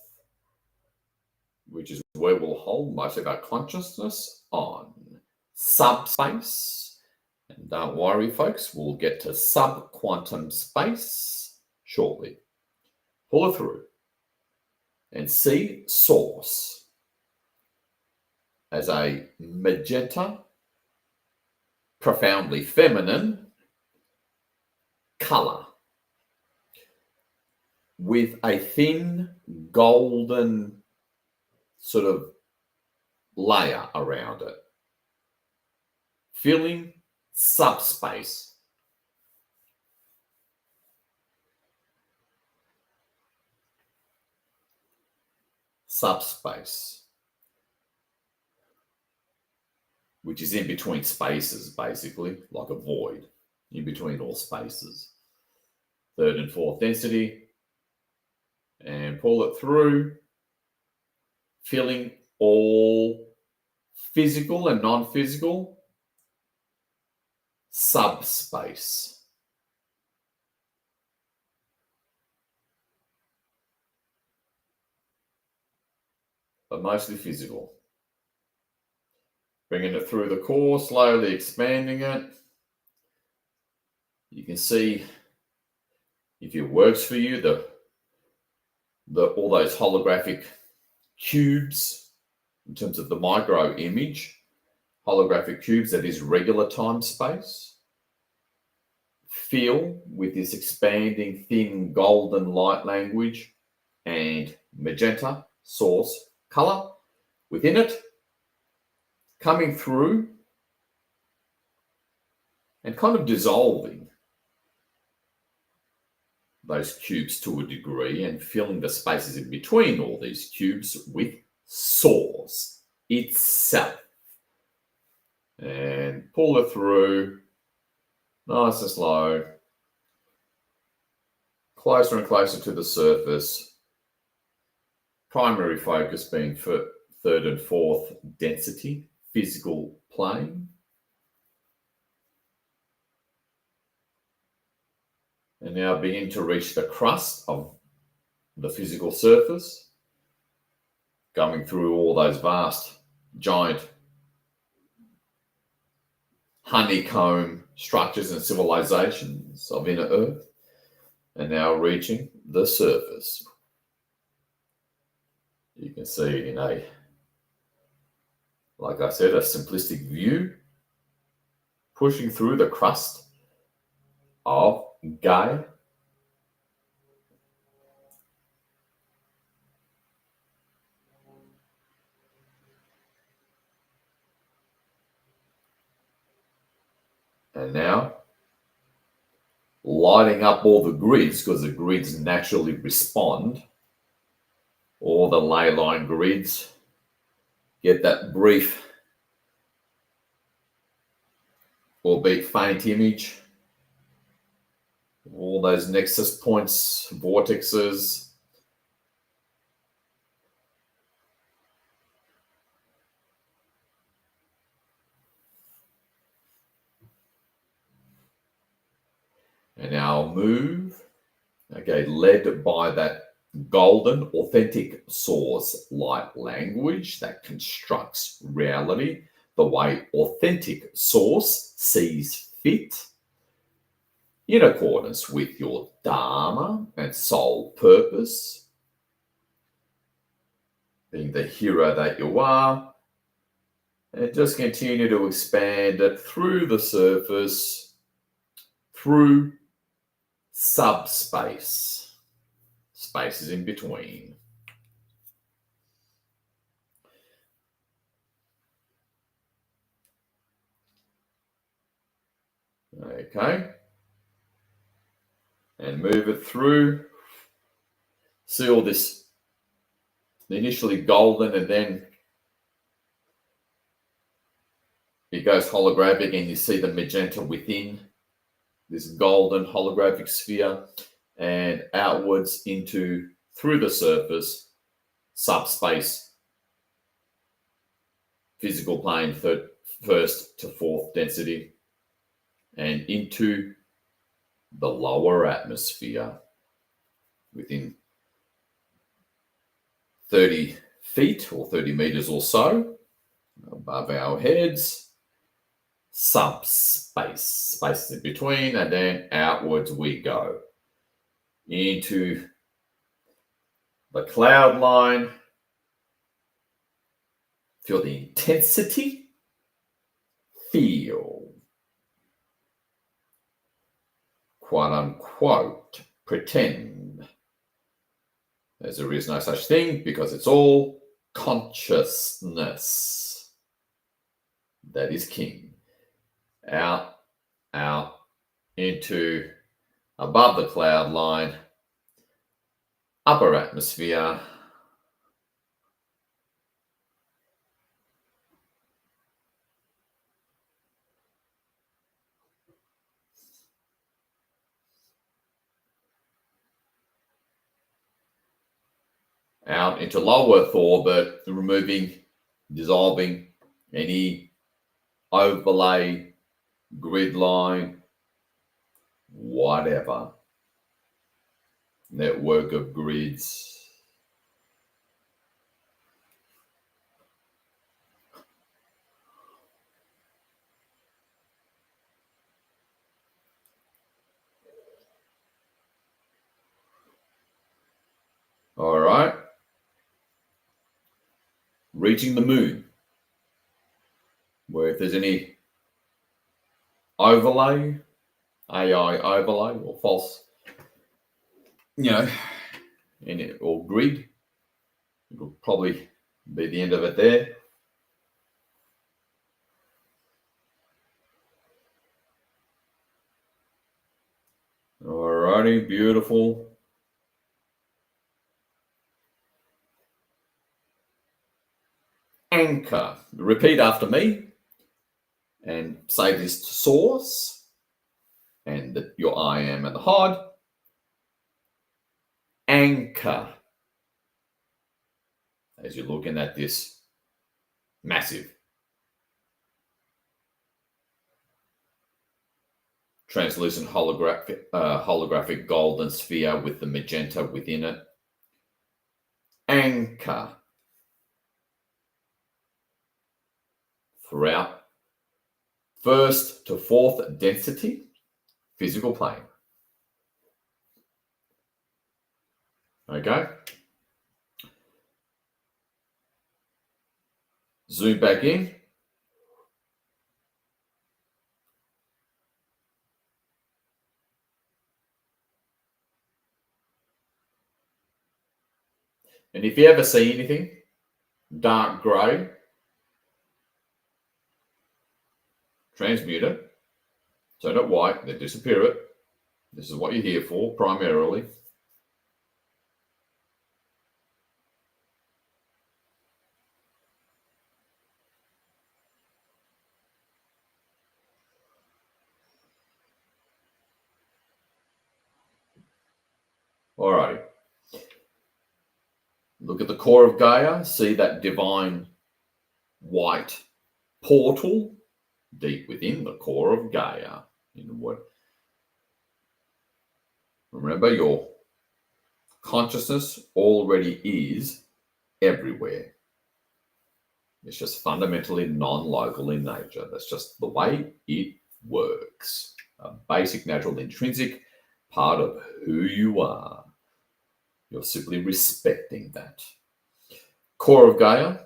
which is where we'll hold most of our consciousness on. Subspace. And don't worry, folks, we'll get to subquantum space shortly. Pull it through and see source as a magenta, profoundly feminine color with a thin golden sort of layer around it, filling subspace. Subspace. which is in between spaces, basically, like a void, in between all spaces. Third and fourth density, and pull it through, filling all physical and non-physical subspace. But mostly physical. Bringing it through the core, slowly expanding it. You can see, if it works for you, all those holographic cubes in terms of the micro image, holographic cubes that is regular time space. Feel with this expanding thin golden light language and magenta source color within it, coming through and kind of dissolving those cubes to a degree and filling the spaces in between all these cubes with source itself. And pull it through nice and slow, closer and closer to the surface. Primary focus being for third and fourth density, physical plane. And now begin to reach the crust of the physical surface, going through all those vast, giant honeycomb structures and civilizations of inner Earth, and now reaching the surface. You can see it in a, like I said, a simplistic view, pushing through the crust of Gaia. And now lighting up all the grids, because the grids naturally respond. All the ley line grids get that brief, albeit faint image. All those nexus points, vortexes. And now move, okay, led by that golden, authentic source light language that constructs reality the way authentic source sees fit, in accordance with your Dharma and soul purpose, being the hero that you are, and just continue to expand it through the surface, through subspace, spaces in between. Okay. And move it through. See all this initially golden, and then it goes holographic, and you see the magenta within this golden holographic sphere, and outwards into, through the surface, subspace, physical plane, first to fourth density, and into the lower atmosphere within 30 feet or 30 meters or so above our heads. Subspace, spaces in between, and then outwards we go into the cloud line. Feel the intensity. Feel, quote unquote, pretend as there is no such thing, because it's all consciousness that is king. Out, into above the cloud line, upper atmosphere, out into low Earth orbit, removing, dissolving any overlay, grid line, whatever, network of grids. All right. Reaching the moon, where if there's any overlay, AI overlay or false, in it, or grid, it'll probably be the end of it there. Alrighty, beautiful. Anchor. Repeat after me and say this to source and your I am and the HOD. Anchor. As you're looking at this massive translucent holographic golden sphere with the magenta within it. Anchor. Throughout first to fourth density physical plane. Okay. Zoom back in. And if you ever see anything dark grey, transmute it, turn it white, then disappear it. This is what you're here for, primarily. Alrighty. Look at the core of Gaia, see that divine white portal deep within the core of Gaia. Remember, your consciousness already is everywhere. It's just fundamentally non-local in nature. That's just the way it works. A basic, natural, intrinsic part of who you are. You're simply respecting that. Core of Gaia.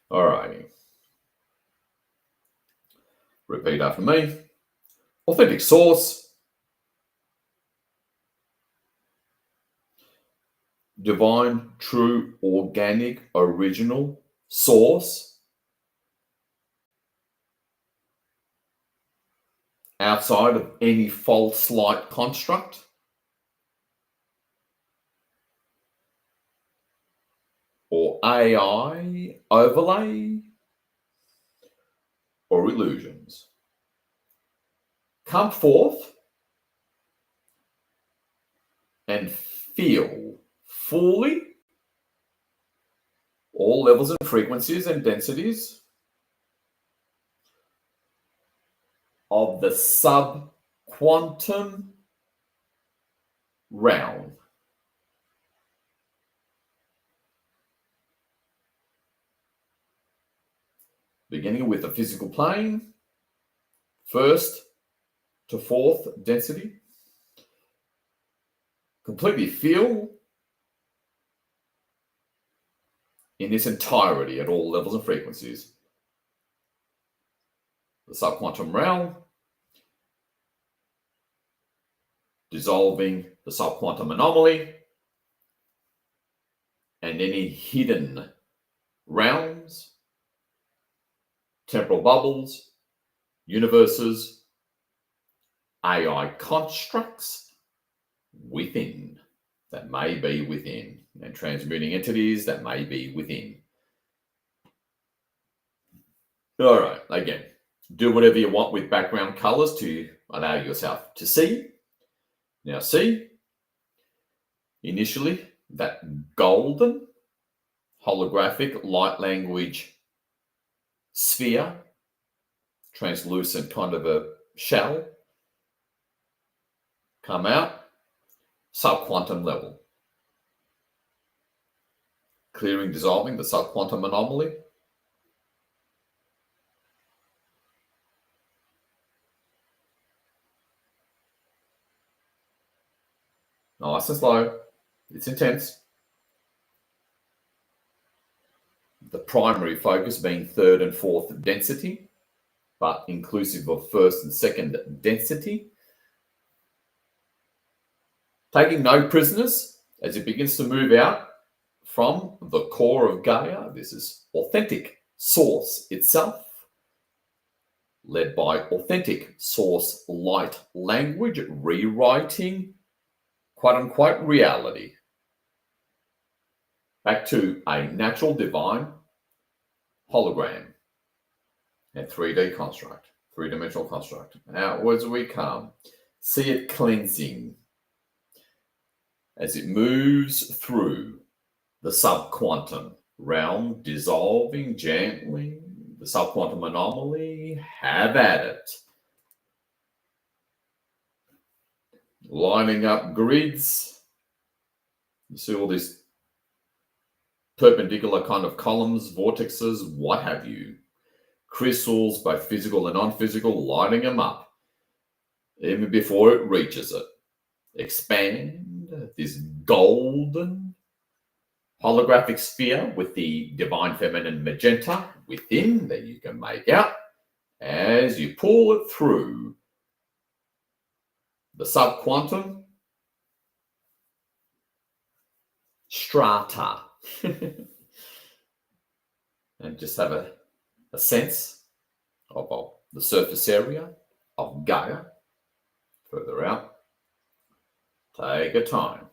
All righty. Repeat after me. Authentic source. Divine, true, organic, original source. Outside of any false light construct. Or AI overlay. Or illusions. Come forth and feel fully all levels and frequencies and densities of the subquantum realm. Beginning with the physical plane, first to fourth density. Completely feel in its entirety at all levels and frequencies the subquantum realm, dissolving the subquantum anomaly and any hidden realms, temporal bubbles, universes, AI constructs within, that may be within, and transmuting entities that may be within. All right, again, do whatever you want with background colors to allow yourself to see. Now see, initially, that golden holographic light language sphere, translucent kind of a shell, come out, subquantum level. Clearing, dissolving the subquantum anomaly. Nice and slow. It's intense. The primary focus being third and fourth density, but inclusive of first and second density. Taking no prisoners as it begins to move out from the core of Gaia. This is authentic source itself, led by authentic source light language, rewriting quote unquote reality back to a natural divine hologram and 3D construct, three-dimensional construct. Outwards we come. See it cleansing as it moves through the subquantum realm, dissolving gently. The subquantum anomaly, have at it. Lining up grids. You see all these perpendicular kind of columns, vortexes, what have you. Crystals, both physical and non-physical, lighting them up even before it reaches it. Expand this golden holographic sphere with the divine feminine magenta within that you can make out as you pull it through the subquantum strata and just have a sense of the surface area of Gaia. Further out, take a time.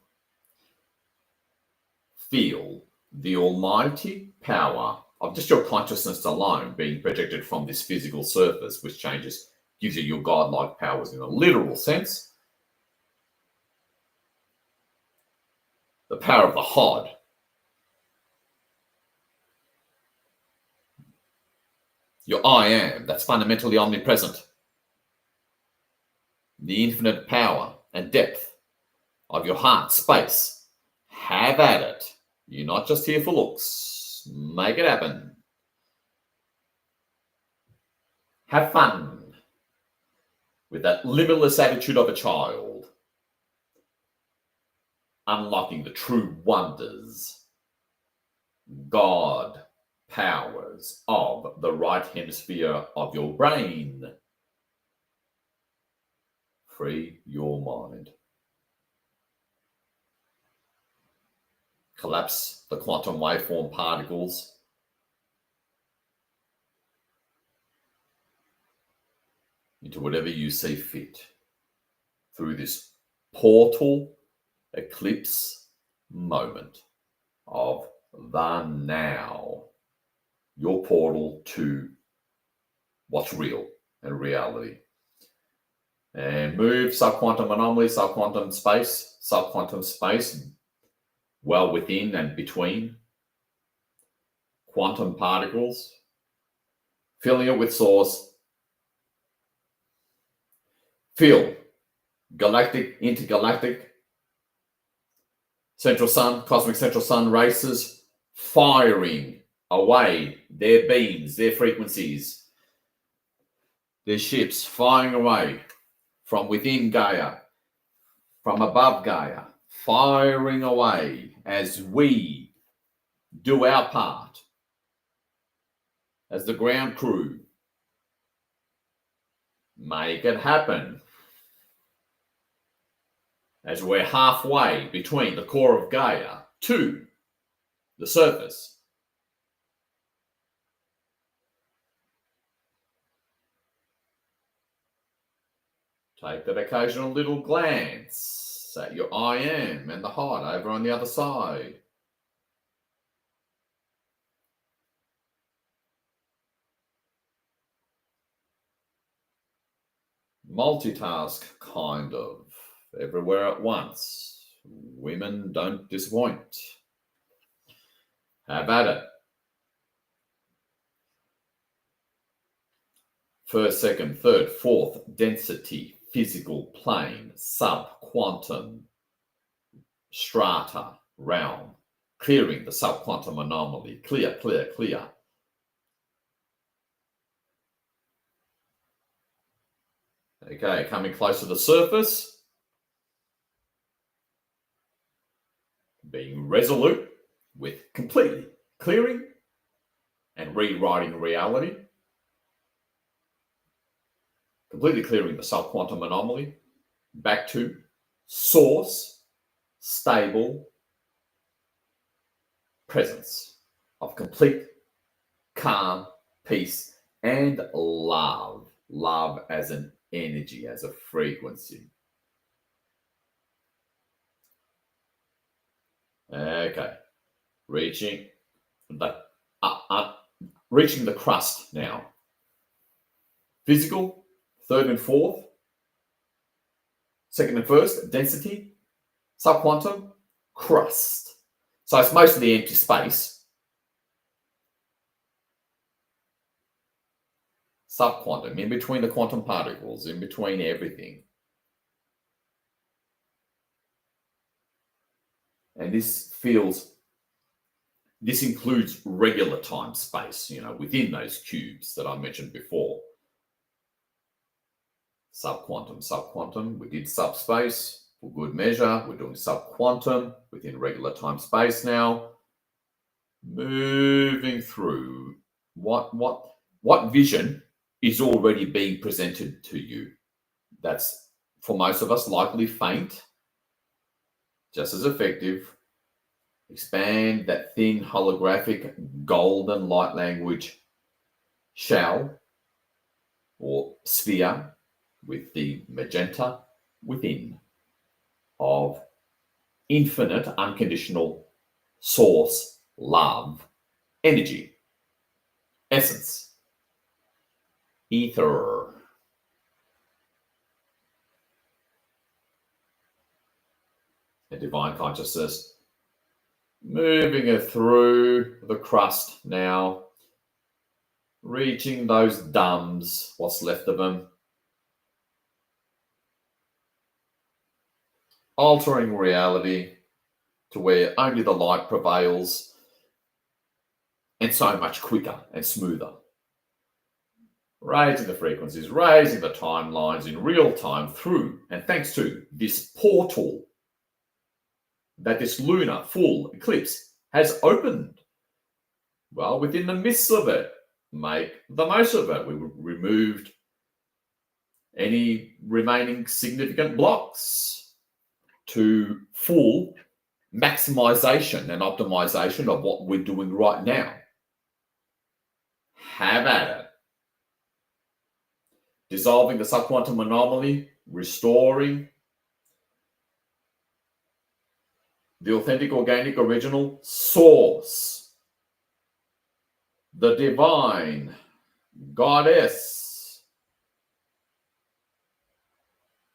Feel the almighty power of just your consciousness alone being projected from this physical surface, which gives you your godlike powers in a literal sense. The power of the Hod. Your I am, that's fundamentally omnipresent. The infinite power and depth of your heart space. Have at it. You're not just here for looks. Make it happen. Have fun with that limitless attitude of a child. Unlocking the true wonders, God powers of the right hemisphere of your brain. Free your mind. Collapse the quantum waveform particles into whatever you see fit through this portal eclipse moment of the now. Your portal to what's real and reality. And move subquantum anomaly, subquantum space, well within and between quantum particles, filling it with source. Feel galactic, intergalactic, central sun, cosmic central sun races firing away their beams, their frequencies, their ships firing away from within Gaia, from above Gaia, firing away as we do our part as the ground crew. Make it happen. As we're halfway between the core of Gaia to the surface. Take that occasional little glance at your I am and the heart over on the other side. multitask, kind of, everywhere at once. Women don't disappoint. How about it? First, second, third, fourth, density, physical, plane, sub-quantum, strata, realm, clearing the sub-quantum anomaly, clear, clear, clear. Okay, coming close to the surface, being resolute with completely clearing and rewriting reality, completely clearing the sub-quantum anomaly, back to source, stable presence of complete calm, peace, and love. Love as an energy, as a frequency. Okay, reaching the crust now. Physical, third and fourth. Second and first, density, subquantum, crust. So it's mostly empty space. Subquantum, in between the quantum particles, in between everything. And this includes regular time space, within those cubes that I mentioned before. Subquantum, we did subspace for good measure. We're doing subquantum within regular time space now. Moving through what vision is already being presented to you. That's, for most of us, likely faint, just as effective. Expand that thin holographic golden light language shell or sphere with the magenta within of infinite unconditional source love, energy, essence, ether. A divine consciousness moving it through the crust now, reaching those dumbs, what's left of them, altering reality to where only the light prevails, and so much quicker and smoother. Raising the frequencies, raising the timelines in real time through, and thanks to this portal that this lunar full eclipse has opened. Well, within the midst of it, make the most of it. We removed any remaining significant blocks to full maximization and optimization of what we're doing right now. Have at it. Dissolving the subquantum anomaly, restoring the authentic, organic, original source, the divine goddess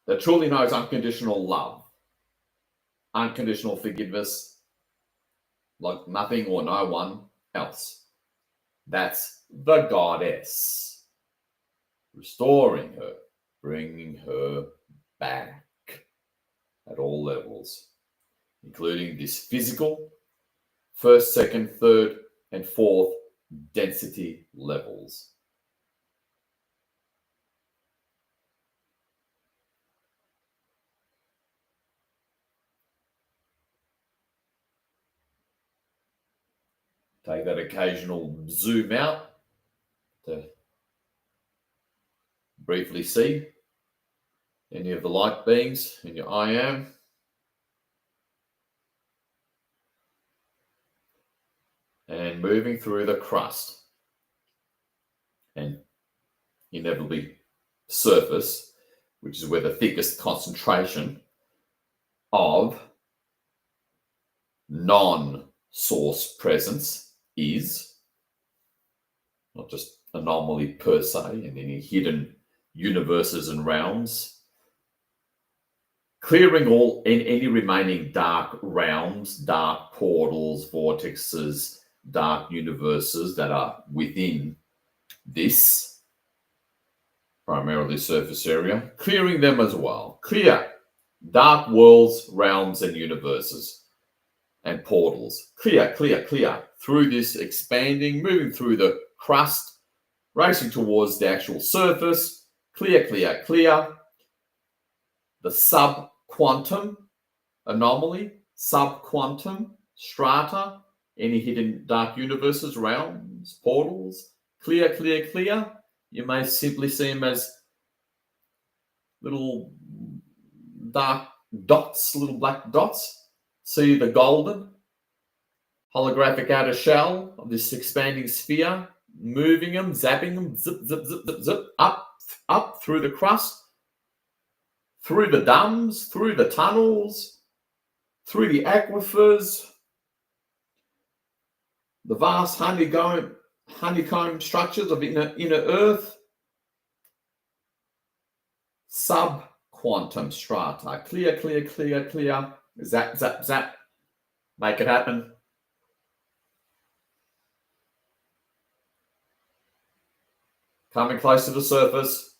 that truly knows unconditional love, unconditional forgiveness, like nothing or no one else. That's the goddess. Restoring her, bringing her back at all levels, including this physical, first, second, third, and fourth density levels. Take that occasional zoom out to briefly see any of the light beings in your I am. And moving through the crust and inevitably surface, which is where the thickest concentration of non-source presence is, not just anomaly per se and any hidden universes and realms, clearing all in any remaining dark realms, dark portals, vortexes, dark universes that are within this, primarily surface area, clearing them as well. Clear dark worlds, realms, and universes and portals. Clear, clear, clear through this expanding, moving through the crust, racing towards the actual surface. Clear, clear, clear. The subquantum anomaly, subquantum strata, any hidden dark universes, realms, portals. Clear, clear, clear. You may simply see them as little dark dots, little black dots. See the golden holographic outer shell of this expanding sphere, moving them, zapping them, zip, zip, zip, zip, zip, up through the crust, through the dams, through the tunnels, through the aquifers, the vast honeycomb structures of inner earth, subquantum strata. Clear, clear, clear, clear. Zap, zap, zap. Make it happen. Coming close to the surface.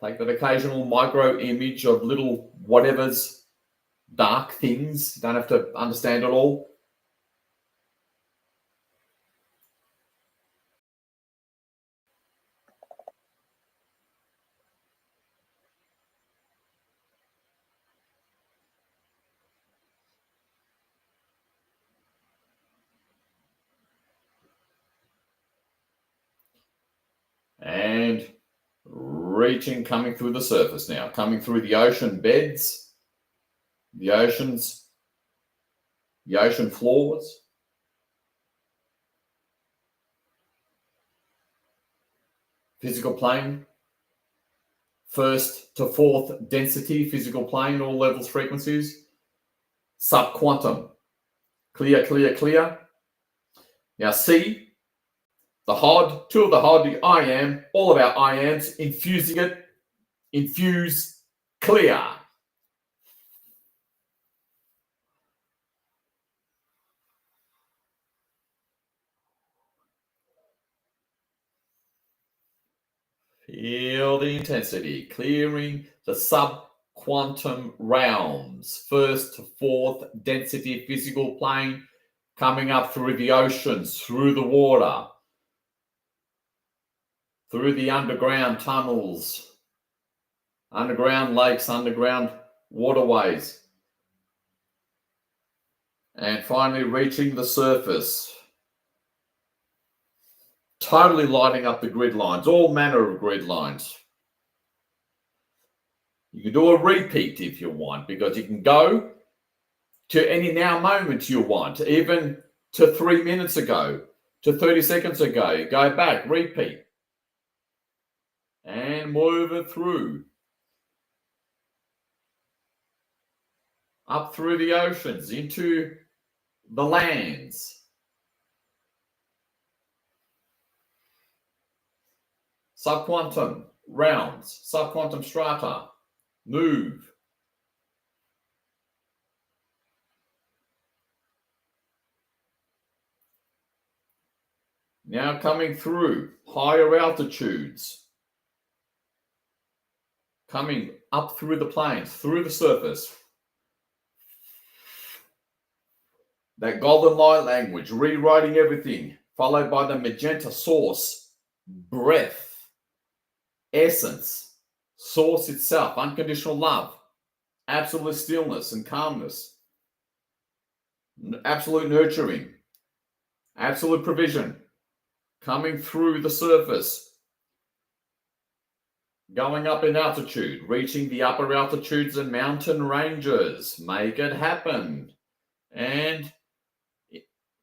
Take that occasional micro image of little whatever's dark things. You don't have to understand it all. And reaching, coming through the surface now, coming through the ocean beds, the oceans, the ocean floors, physical plane, first to fourth density physical plane, all levels, frequencies, subquantum, clear, clear, clear. Now see the HOD, two of the HOD, the I am, all of our I ams, infusing it, infuse, clear. Feel the intensity, clearing the subquantum realms, first to fourth density physical plane, coming up through the oceans, through the water, through the underground tunnels, underground lakes, underground waterways, and finally reaching the surface. Totally lighting up the grid lines, all manner of grid lines. You can do a repeat if you want, because you can go to any now moment you want, even to 3 minutes ago, to 30 seconds ago. Go back, repeat, and move it through. Up through the oceans, into the lands. Subquantum realms, subquantum strata, move. Now coming through higher altitudes, coming up through the plains, through the surface. That golden light language, rewriting everything, followed by the magenta source, breath, essence, source itself, unconditional love, absolute stillness and calmness, absolute nurturing, absolute provision, coming through the surface, going up in altitude, reaching the upper altitudes and mountain ranges. Make it happen. And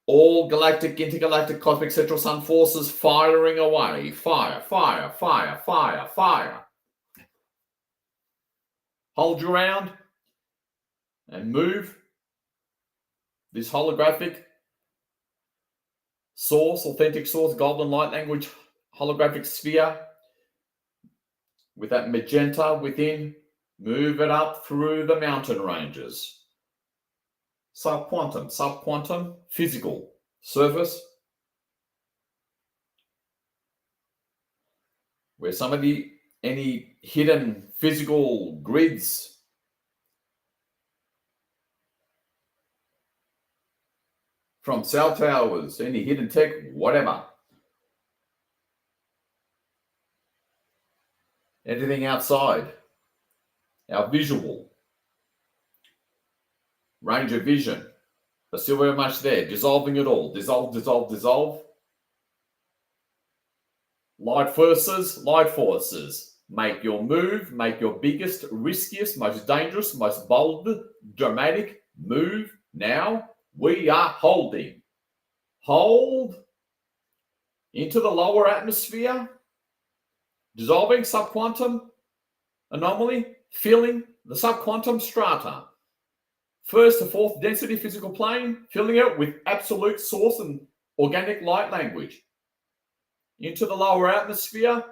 all galactic, intergalactic, cosmic, central sun forces firing away. Fire, fire, fire, fire, fire. Hold your round and move this holographic source, authentic source, golden light language holographic sphere with that magenta within, move it up through the mountain ranges. Subquantum, physical surface, where any hidden physical grids from cell towers, any hidden tech, whatever. Anything outside our visual range of vision, but still very much there, dissolving it all. Dissolve. Light forces. Make your move, make your biggest, riskiest, most dangerous, most bold, dramatic move now. We are holding. Hold into the lower atmosphere, dissolving subquantum anomaly, filling the subquantum strata. First to fourth density physical plane, filling it with absolute source and organic light language. Into the lower atmosphere,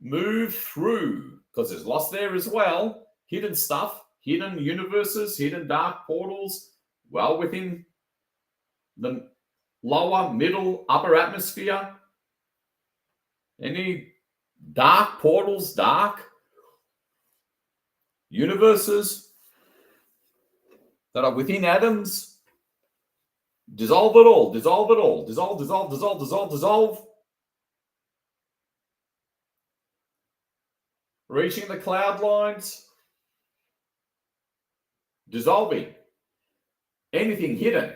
move through, because there's lots there as well. Hidden stuff, hidden universes, hidden dark portals, well within the lower, middle, upper atmosphere. Any dark portals, dark universes that are within atoms. Dissolve it all. Dissolve. Reaching the cloud lines. Dissolving. Anything hidden.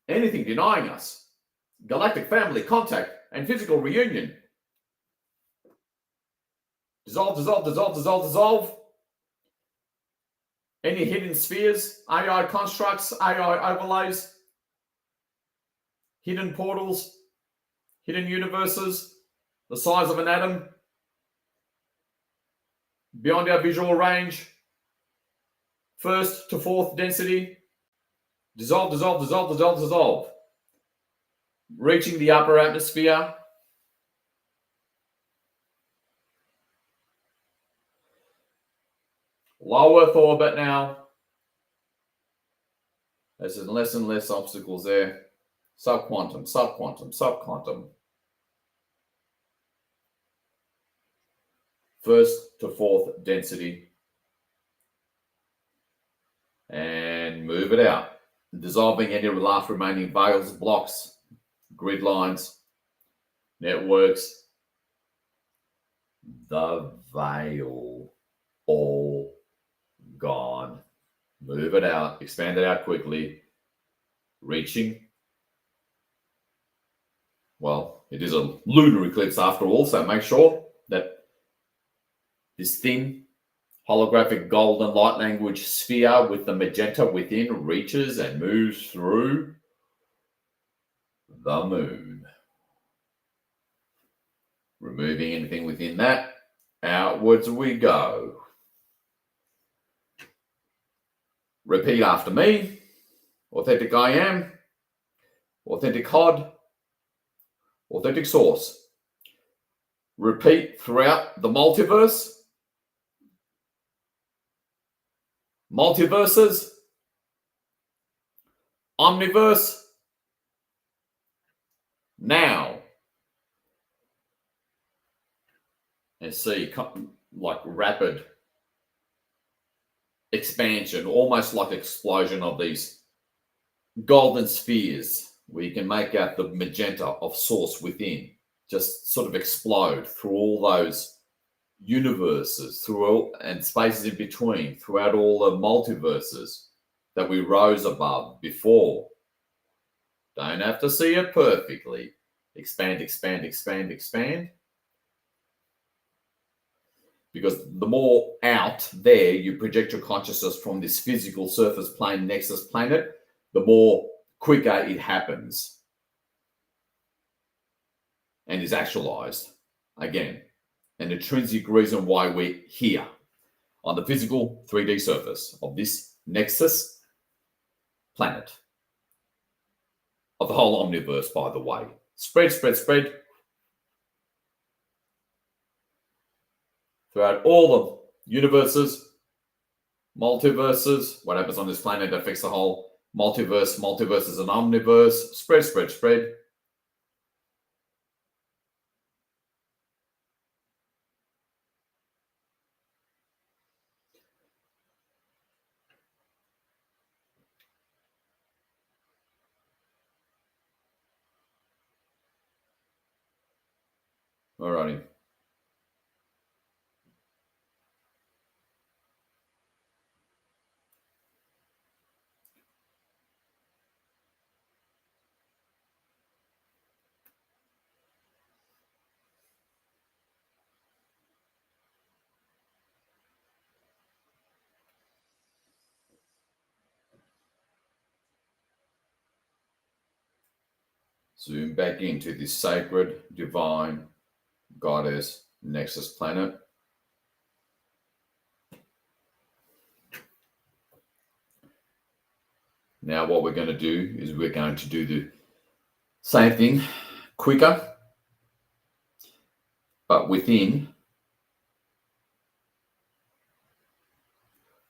Anything denying us. Galactic family contact and physical reunion. Dissolve. Any hidden spheres, AI constructs, AI overlays, hidden portals, hidden universes, the size of an atom, beyond our visual range, first to fourth density, dissolve. Reaching the upper atmosphere, low Earth orbit now. There's less and less obstacles there. Subquantum. First to fourth density. And move it out. Dissolving any last remaining veils, blocks, grid lines, networks. The veil. All gone. Move it out. Expand it out quickly. Reaching. Well, it is a lunar eclipse after all, so make sure that this thin holographic golden light language sphere with the magenta within reaches and moves through the moon. Removing anything within that. Outwards we go. Repeat after me. Authentic I am. Authentic HOD. Authentic source. Repeat throughout the multiverse. Multiverses. Omniverse. Now. And see, like rapid expansion, almost like explosion of these golden spheres where you can make out the magenta of source within just sort of explode through all those universes, through all, and spaces in between, throughout all the multiverses that we rose above before. Don't have to see it perfectly. Expand. Because the more out there you project your consciousness from this physical surface plane nexus planet, the more quicker it happens and is actualized. Again, an intrinsic reason why we're here on the physical 3D surface of this nexus planet. Of the whole omniverse, by the way. Spread. throughout all the universes, multiverses. What happens on this planet affects the whole multiverse. Multiverse is an omniverse. Spread, spread, spread. Alrighty. Zoom back into this sacred, divine goddess nexus planet. Now what we're going to do is we're going to do the same thing quicker, but within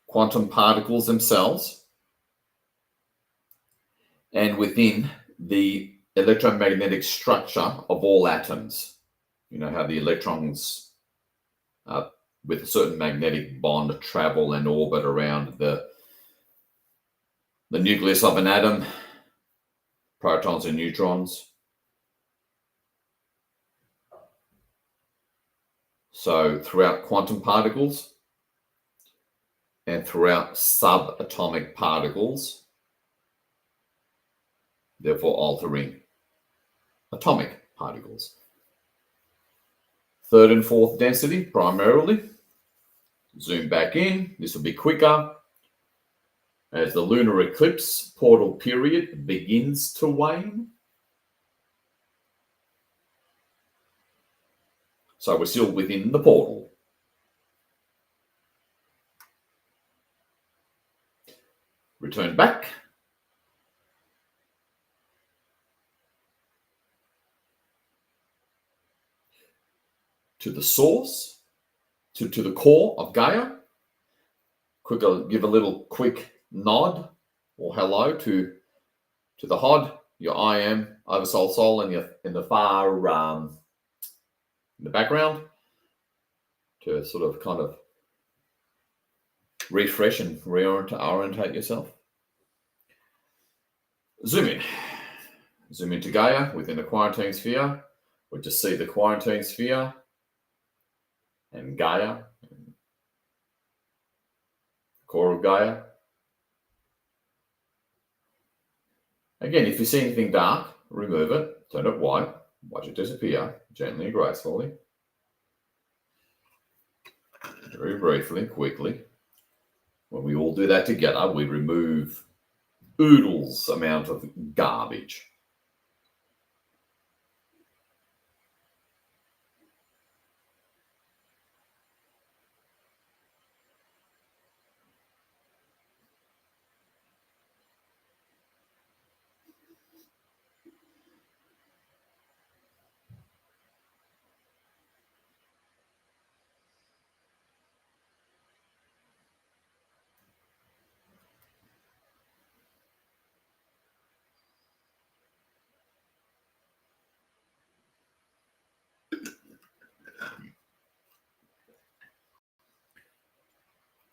quantum particles themselves and within the electromagnetic structure of all atoms. You know how the electrons with a certain magnetic bond travel and orbit around the nucleus of an atom, protons and neutrons. So throughout quantum particles and throughout subatomic particles, therefore altering atomic particles. Third and fourth density primarily. Zoom back in. This will be quicker as the lunar eclipse portal period begins to wane. So we're still within the portal. Return back. To the source, to the core of Gaia. Give a little quick nod or hello to the HOD, your I am, oversoul soul in the far in the background to sort of kind of refresh and reorientate yourself. Zoom in. Zoom into Gaia within the quarantine sphere. We just see the quarantine sphere and Gaia, core of Gaia. Again, if you see anything dark, remove it, turn it white, watch it disappear, gently and gracefully. Very briefly, quickly. When we all do that together, we remove oodles amount of garbage.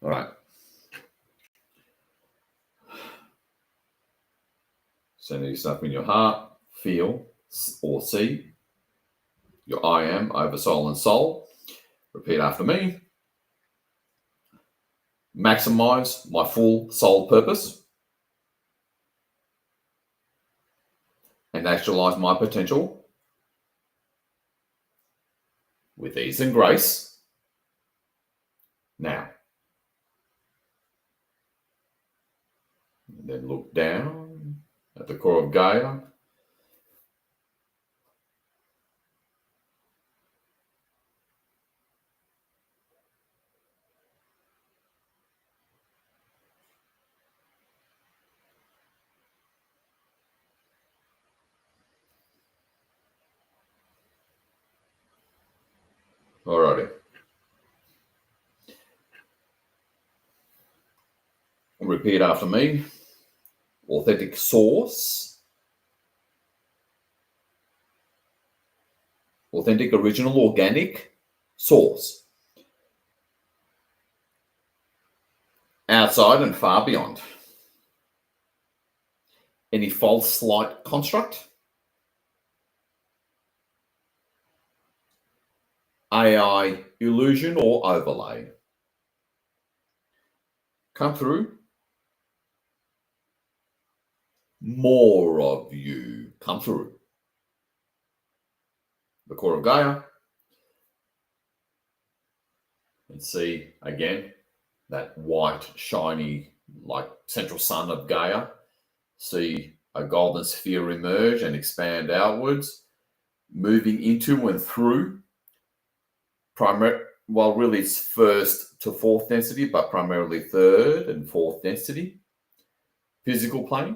All right. Sending stuff in your heart, feel or see. Your I am over soul and soul. Repeat after me. Maximize my full soul purpose and actualize my potential with ease and grace. Now. And then look down at the core of Gaia. Alrighty. Repeat after me. Authentic source. Authentic, original, organic source. Outside and far beyond. Any false light construct. AI illusion or overlay. Come through. More of you come through. The core of Gaia. And see again that white, shiny, like central sun of Gaia. See a golden sphere emerge and expand outwards, moving into and through well, really it's first to fourth density, but primarily third and fourth density physical plane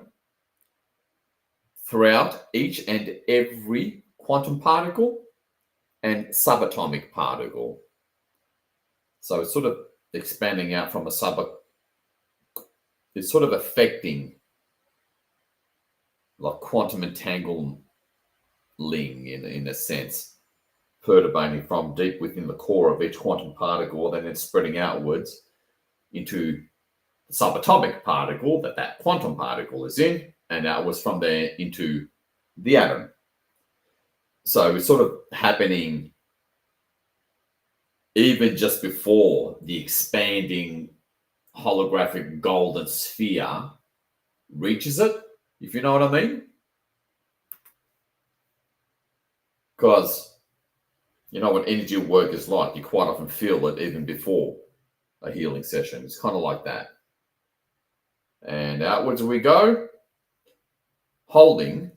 throughout each and every quantum particle and subatomic particle. So it's sort of expanding out from it's sort of affecting like quantum entangling in a sense, perturbating from deep within the core of each quantum particle, then it's spreading outwards into the subatomic particle that quantum particle is in, and outwards from there into the atom. So it's sort of happening even just before the expanding holographic golden sphere reaches it, if you know what I mean. Because you know what energy work is like, you quite often feel it even before a healing session. It's kind of like that. And outwards we go, holding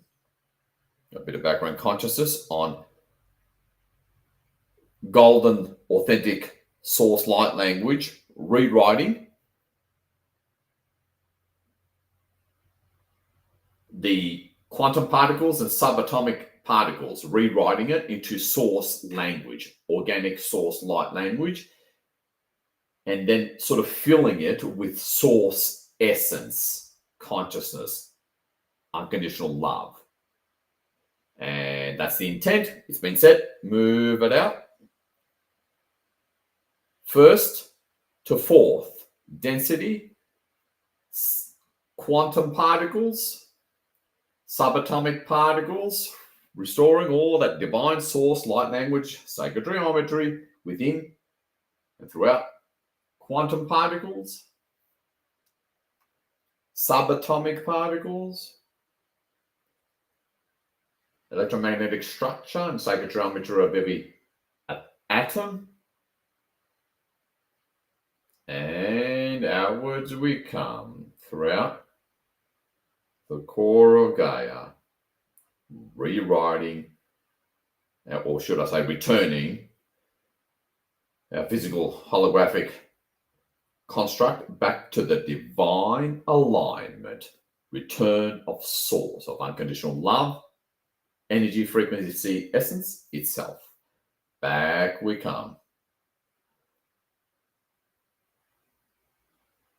a bit of background consciousness on golden, authentic source light language, rewriting the quantum particles and subatomic particles, rewriting it into source language, organic source light language, and then sort of filling it with source essence, consciousness, unconditional love. And that's the intent. It's been set. Move it out. First to fourth density, quantum particles, subatomic particles, restoring all that divine source light language, sacred geometry within and throughout quantum particles, subatomic particles, electromagnetic structure and sacred geometry of every atom, and outwards we come throughout the core of Gaia, rewriting, or should I say returning, our physical holographic construct back to the divine alignment, return of source, of unconditional love, energy, frequency, essence itself. Back we come.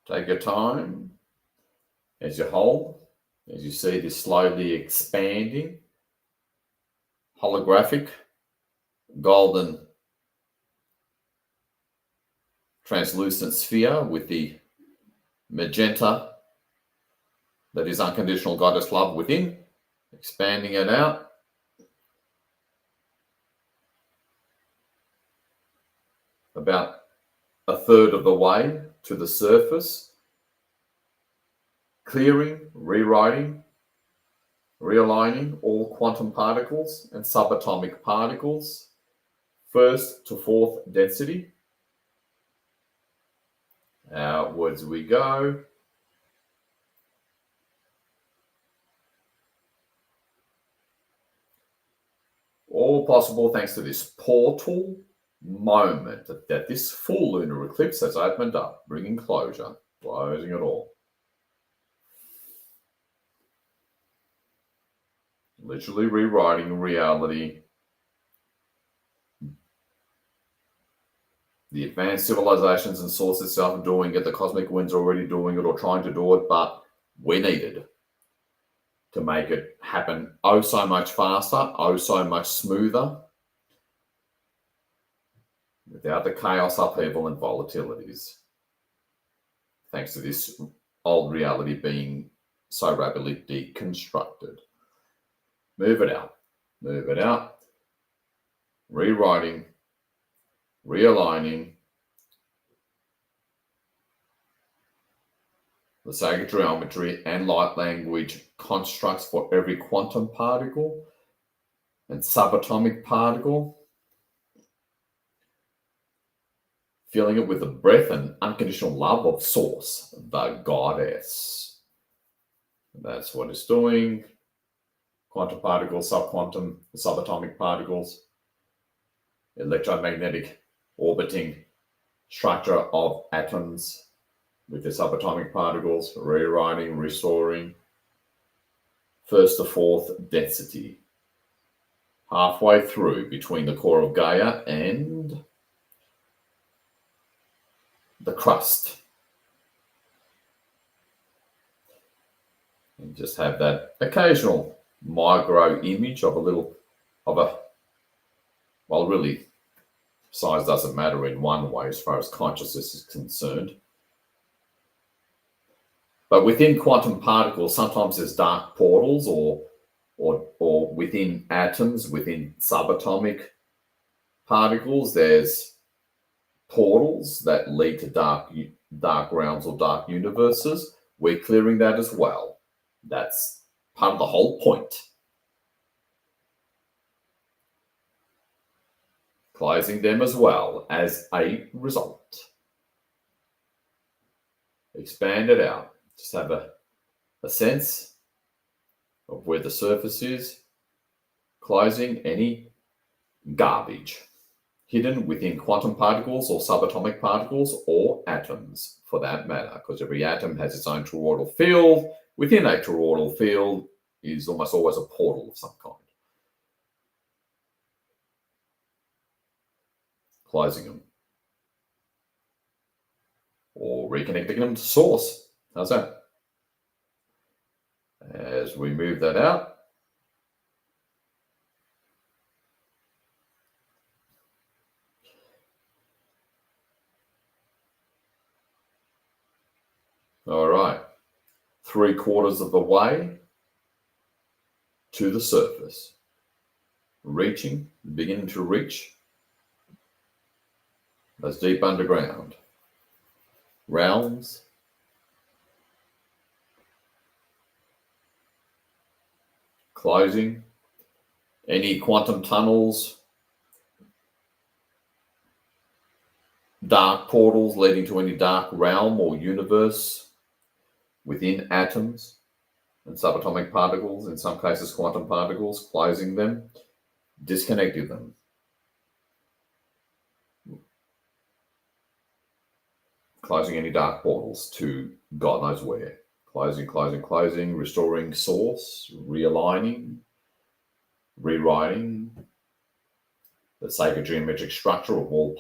Take your time as you hold, as you see this slowly expanding holographic golden translucent sphere with the magenta that is unconditional goddess love within, expanding it out. About a third of the way to the surface, clearing, rewriting, realigning all quantum particles and subatomic particles, first to fourth density. Outwards we go. All possible thanks to this portal moment that this full lunar eclipse has opened up, bringing closure, closing it all. Literally rewriting reality. The advanced civilizations and source itself are doing it. The cosmic winds are already doing it or trying to do it, but we needed to make it happen oh so much faster, oh so much smoother, without the chaos, upheaval, and volatilities. Thanks to this old reality being so rapidly deconstructed. Move it out. Move it out. Rewriting. Realigning. The sacred geometry and light language constructs for every quantum particle and subatomic particle, filling it with the breath and unconditional love of Source, the Goddess. That's what it's doing. Quantum particles, subquantum, subatomic particles, electromagnetic orbiting structure of atoms with the subatomic particles, rewriting, restoring, first to fourth density, halfway through between the core of Gaia and the crust. And just have that occasional micro image of well, really, size doesn't matter in one way as far as consciousness is concerned. But within quantum particles, sometimes there's dark portals or within atoms, within subatomic particles, there's portals that lead to dark realms or dark universes. We're clearing that as well. That's part of the whole point. Closing them as well as a result. Expand it out. Just have a sense of where the surface is. Closing any garbage hidden within quantum particles or subatomic particles or atoms for that matter, because every atom has its own toroidal field. Within a toroidal field is almost always a portal of some kind. Closing them. Or reconnecting them to source. How's that? As we move that out, all right, 3/4 of the way to the surface, beginning to reach those deep underground realms. Closing any quantum tunnels, dark portals leading to any dark realm or universe within atoms and subatomic particles, in some cases quantum particles, closing them, disconnecting them. Closing any dark portals to God knows where. Closing, restoring source, realigning, rewriting the sacred geometric structure of all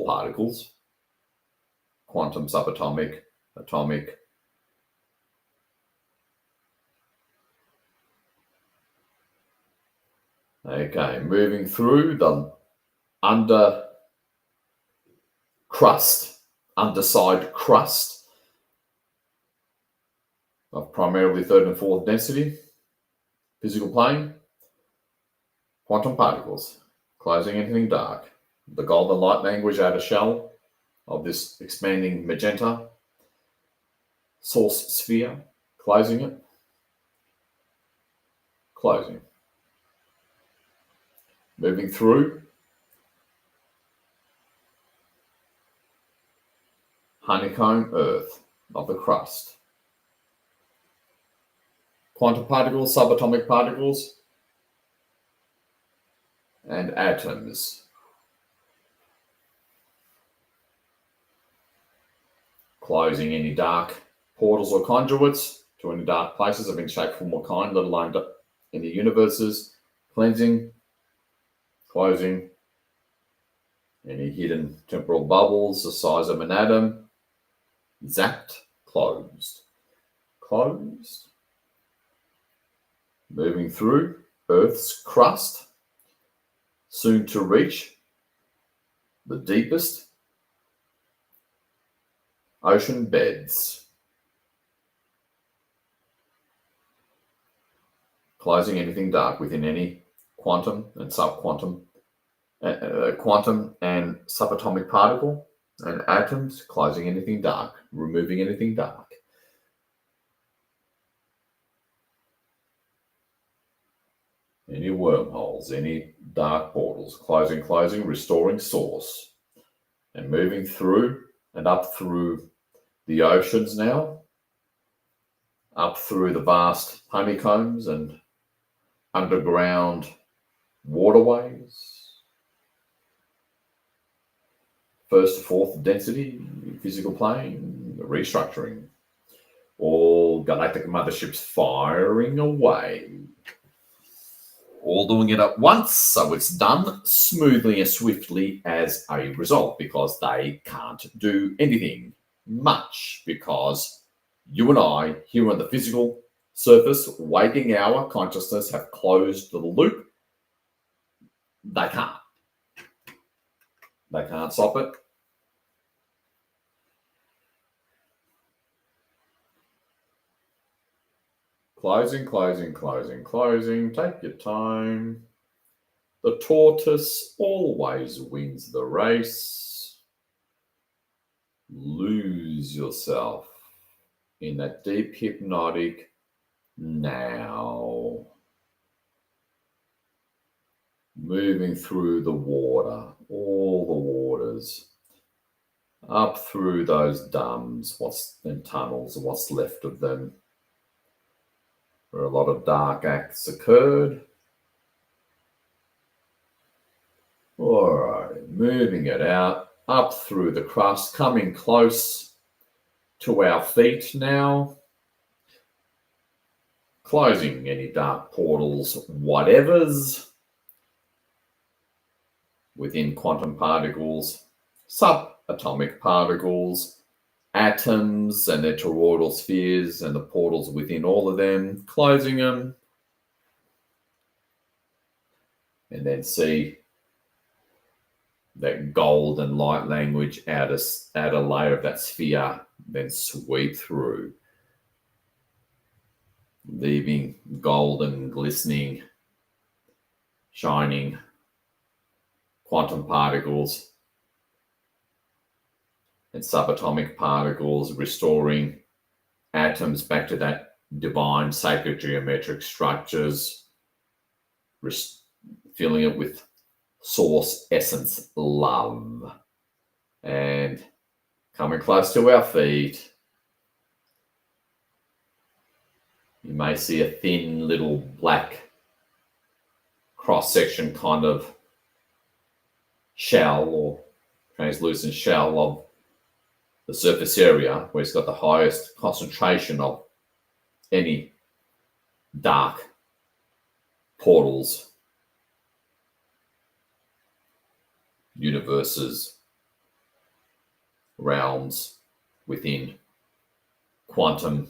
particles, quantum, subatomic, atomic. Okay, moving through the underside crust of primarily third and fourth density, physical plane, quantum particles, closing anything dark. The golden light language outer shell of this expanding magenta source sphere, closing it, closing. Moving through honeycomb earth of the crust. Quantum particles, subatomic particles, and atoms. Closing any dark portals or conduits to any dark places of any shape, form, or kind, let alone any universes. Cleansing, closing, Any hidden temporal bubbles the size of an atom, zapped, closed. Closed. Moving through Earth's crust, soon to reach the deepest ocean beds. Closing anything dark within any quantum and subquantum, quantum and subatomic particle and atoms, closing anything dark, removing anything dark. Any wormholes, any dark portals, closing, restoring source. And moving through and up through the oceans now, up through the vast honeycombs and underground waterways. First to fourth density, physical plane, restructuring. All galactic motherships firing away. All doing it at once, so it's done smoothly and swiftly as a result, because they can't do anything much, because you and I, here on the physical surface, waking hour consciousness, have closed the loop. They can't. They can't stop it. Closing. Take your time. The tortoise always wins the race. Lose yourself in that deep hypnotic now. Moving through the water, all the waters, up through those dams, and tunnels, and what's left of them, where a lot of dark acts occurred. All right, moving it out, up through the crust, coming close to our feet now. Closing any dark portals, whatevers, within quantum particles, subatomic particles, atoms and their toroidal spheres and the portals within all of them, closing them. And then see that golden light language add a layer of that sphere, then sweep through, leaving golden, glistening, shining quantum particles and subatomic particles, restoring atoms back to that divine sacred geometric structures, filling it with source essence love. And coming close to our feet, you may see a thin little black cross-section kind of shell or translucent shell of the surface area, where it's got the highest concentration of any dark portals, universes, realms within quantum,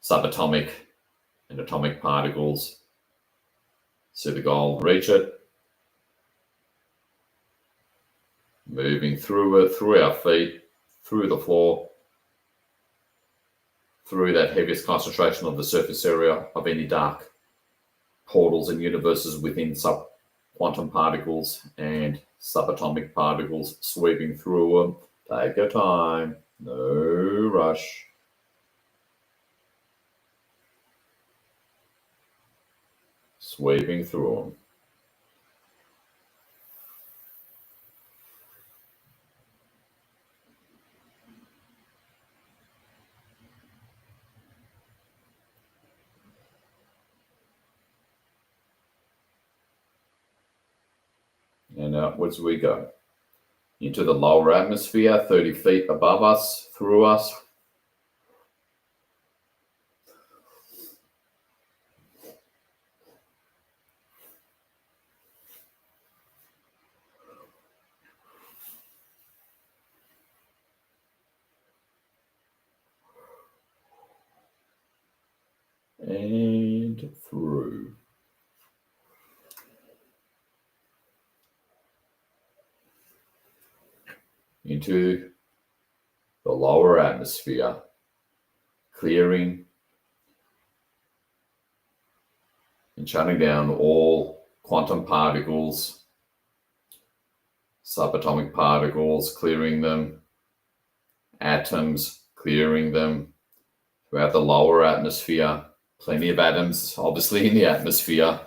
subatomic, and atomic particles. See the gold, reach it. Moving through it, through our feet, through the floor, through that heaviest concentration of the surface area of any dark portals and universes within quantum particles and subatomic particles, sweeping through them. Take your time, no rush. Sweeping through them. And outwards we go. Into the lower atmosphere, 30 feet above us, through us. and through. Into the lower atmosphere, clearing and shutting down all quantum particles, subatomic particles, clearing them, atoms, clearing them throughout the lower atmosphere. Plenty of atoms, obviously, in the atmosphere.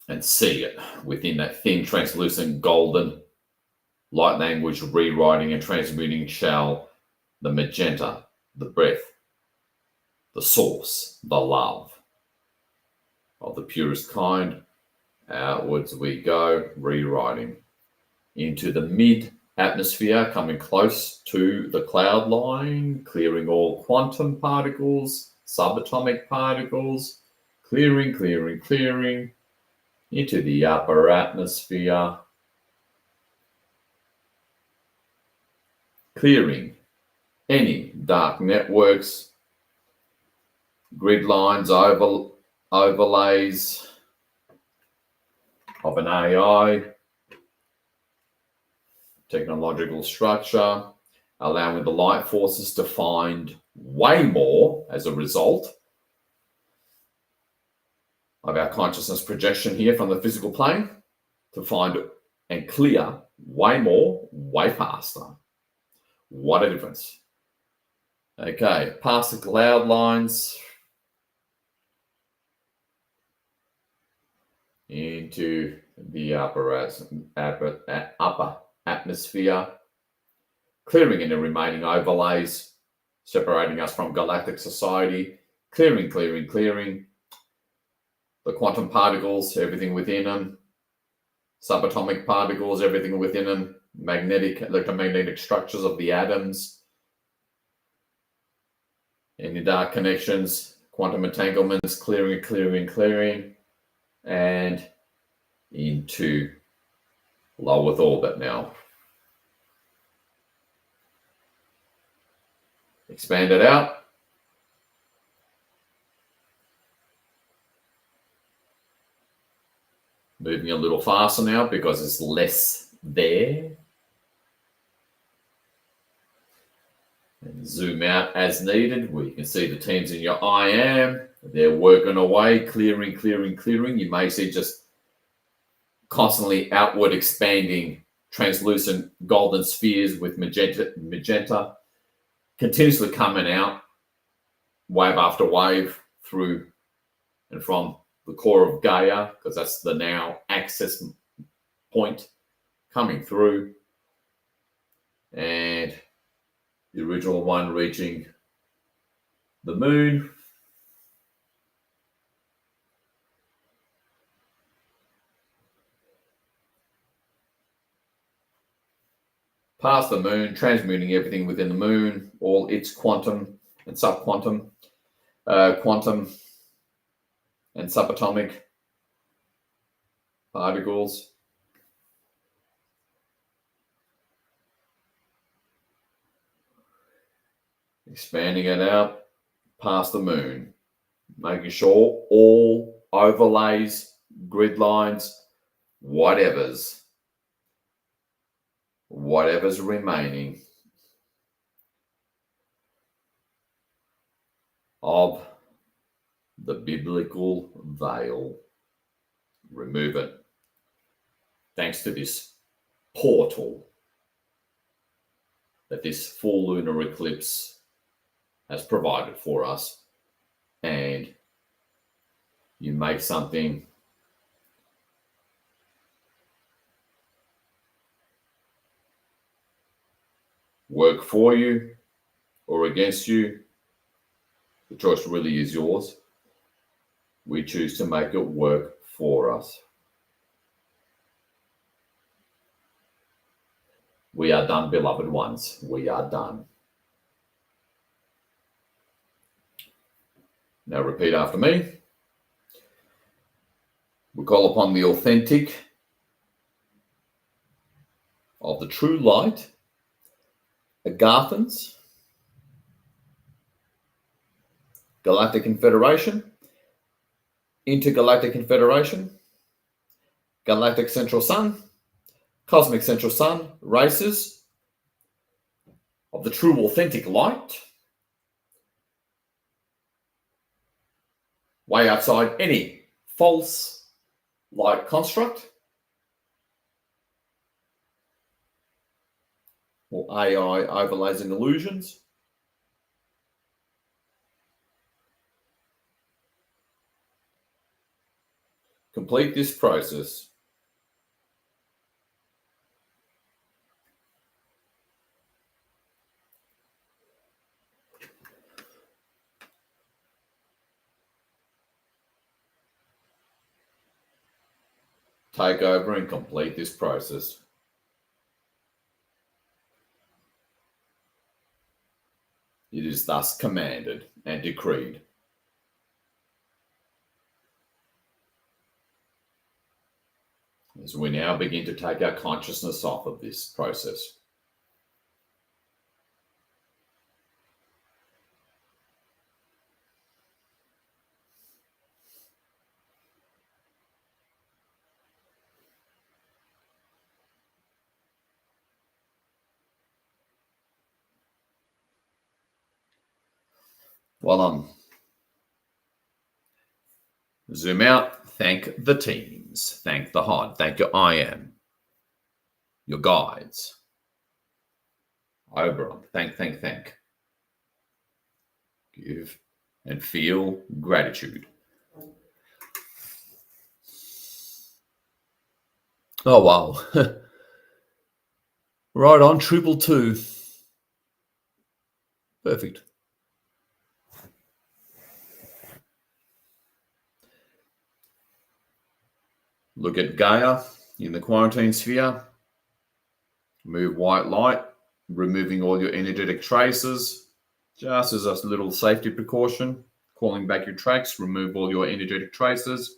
And see it within that thin, translucent, golden light language, rewriting and transmuting shell, the magenta, the breath, the source, the love of the purest kind. Outwards we go, rewriting into the mid-atmosphere, coming close to the cloud line, clearing all quantum particles, subatomic particles, clearing, into the upper atmosphere, clearing any dark networks, grid lines, overlays of an AI, technological structure, allowing the light forces to find way more as a result of our consciousness projection here from the physical plane, to find and clear way more, way faster. What a difference. Okay, past the cloud lines, into the upper atmosphere, clearing any remaining overlays, separating us from galactic society, clearing the quantum particles, everything within them, subatomic particles, everything within them, electromagnetic structures of the atoms, any dark connections, quantum entanglements, clearing, and into low Earth orbit now. Expand it out. Moving a little faster now because there's less there. And zoom out as needed, where you can see the teams in your I am. They're working away, clearing. You may see just constantly outward expanding translucent golden spheres with magenta continuously coming out, wave after wave, through and from the core of Gaia, because that's the now access point, coming through, and the original one reaching the moon, past the moon, transmuting everything within the moon, all its quantum and subquantum, quantum and subatomic particles. Expanding it out past the moon, making sure all overlays, grid lines, whatever's remaining of the biblical veil, remove it. Thanks to this portal that this full lunar eclipse has provided for us, and you make something work for you or against you. The choice really is yours. We choose to make it work for us. We are done, beloved ones. We are done. Now repeat after me. We call upon the authentic of the true light, Agathans, Galactic Confederation, Intergalactic Confederation, Galactic Central Sun, Cosmic Central Sun, races of the true authentic light, way outside any false light construct or AI overlays and illusions. Complete this process. Take over and complete this process. It is thus commanded and decreed. As we now begin to take our consciousness off of this process. Well done. Zoom out. Thank the teams. Thank the HOD. Thank your I am. Your guides. Oberon. Thank. Give and feel gratitude. Oh, wow. Right on, 222. Perfect. Look at Gaia in the quarantine sphere. Move white light, removing all your energetic traces, just as a little safety precaution. Calling back your tracks, remove all your energetic traces.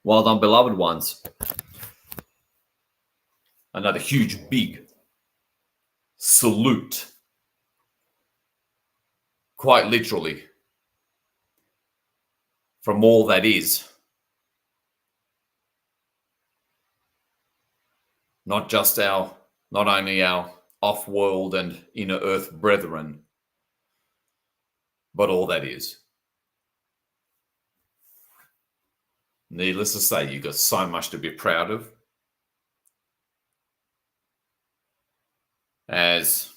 Well done, beloved ones. Another huge, big salute. Quite literally. From all that is. Not only our off-world and inner earth brethren, but all that is. Needless to say, you've got so much to be proud of. As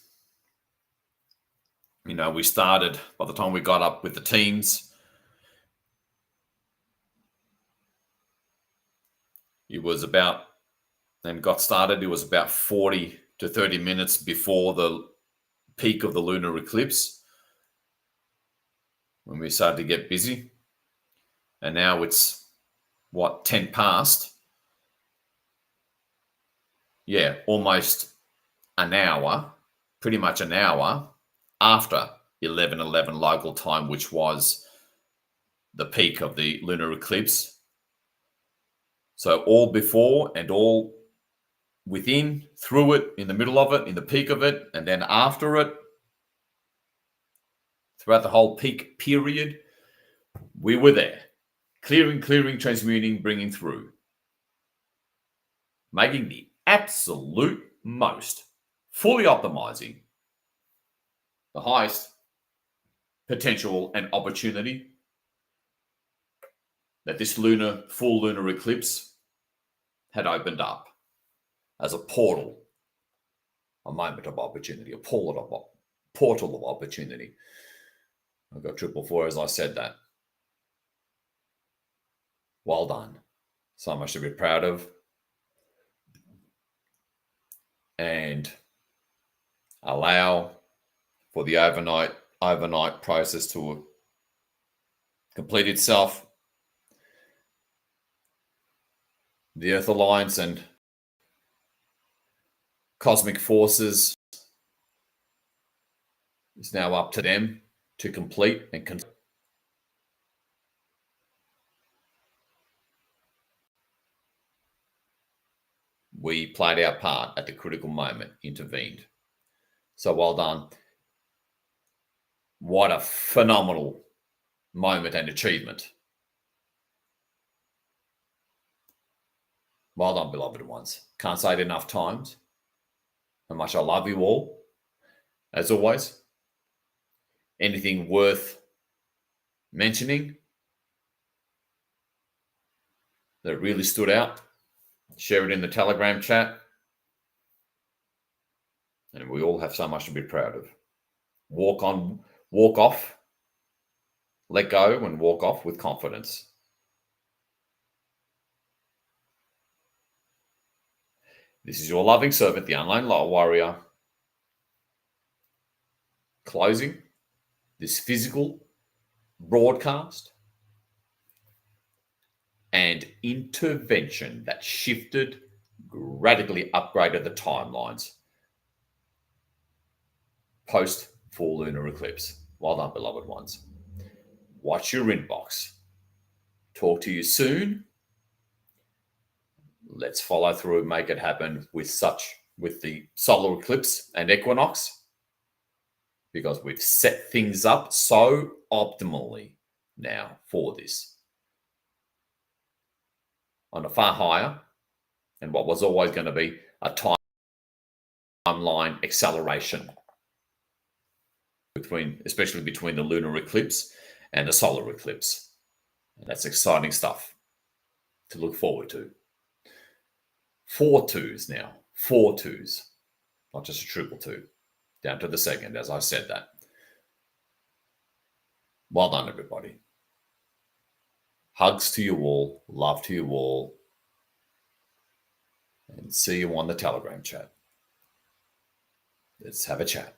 you know, we started, by the time we got up with the teams, it was about 40 to 30 minutes before the peak of the lunar eclipse, when we started to get busy. And now it's, 10 past? Yeah, almost an hour, pretty much an hour after 11:11 local time, which was the peak of the lunar eclipse. So all before and all within, through it, in the middle of it, in the peak of it, and then after it, throughout the whole peak period, we were there. Clearing, transmuting, bringing through. Making the absolute most. Fully optimizing the highest potential and opportunity that this full lunar eclipse had opened up as a portal, a moment of opportunity, a portal of opportunity. I got 444 as I said that. Well done. So much to be proud of. And allow for the overnight process to complete itself. The Earth Alliance and cosmic forces. It's now up to them to complete and we played our part at the critical moment, intervened. So well done. What a phenomenal moment and achievement. Well done, beloved ones. Can't say it enough times how much I love you all. As always, anything worth mentioning that really stood out, share it in the Telegram chat. And we all have so much to be proud of. Walk off, let go and walk off with confidence. This is your loving servant, the Unknown Light Warrior, closing this physical broadcast and intervention that shifted, radically upgraded the timelines post full lunar eclipse. Well done, beloved ones. Watch your inbox. Talk to you soon. Let's follow through and make it happen with the solar eclipse and equinox, because we've set things up so optimally now for this on a far higher and what was always going to be a timeline acceleration especially between the lunar eclipse and the solar eclipse. And that's exciting stuff to look forward to. 4 twos now. 4 twos. Not just a triple two. Down to the second, as I said that. Well done, everybody. Hugs to you all. Love to you all. And see you on the Telegram chat. Let's have a chat.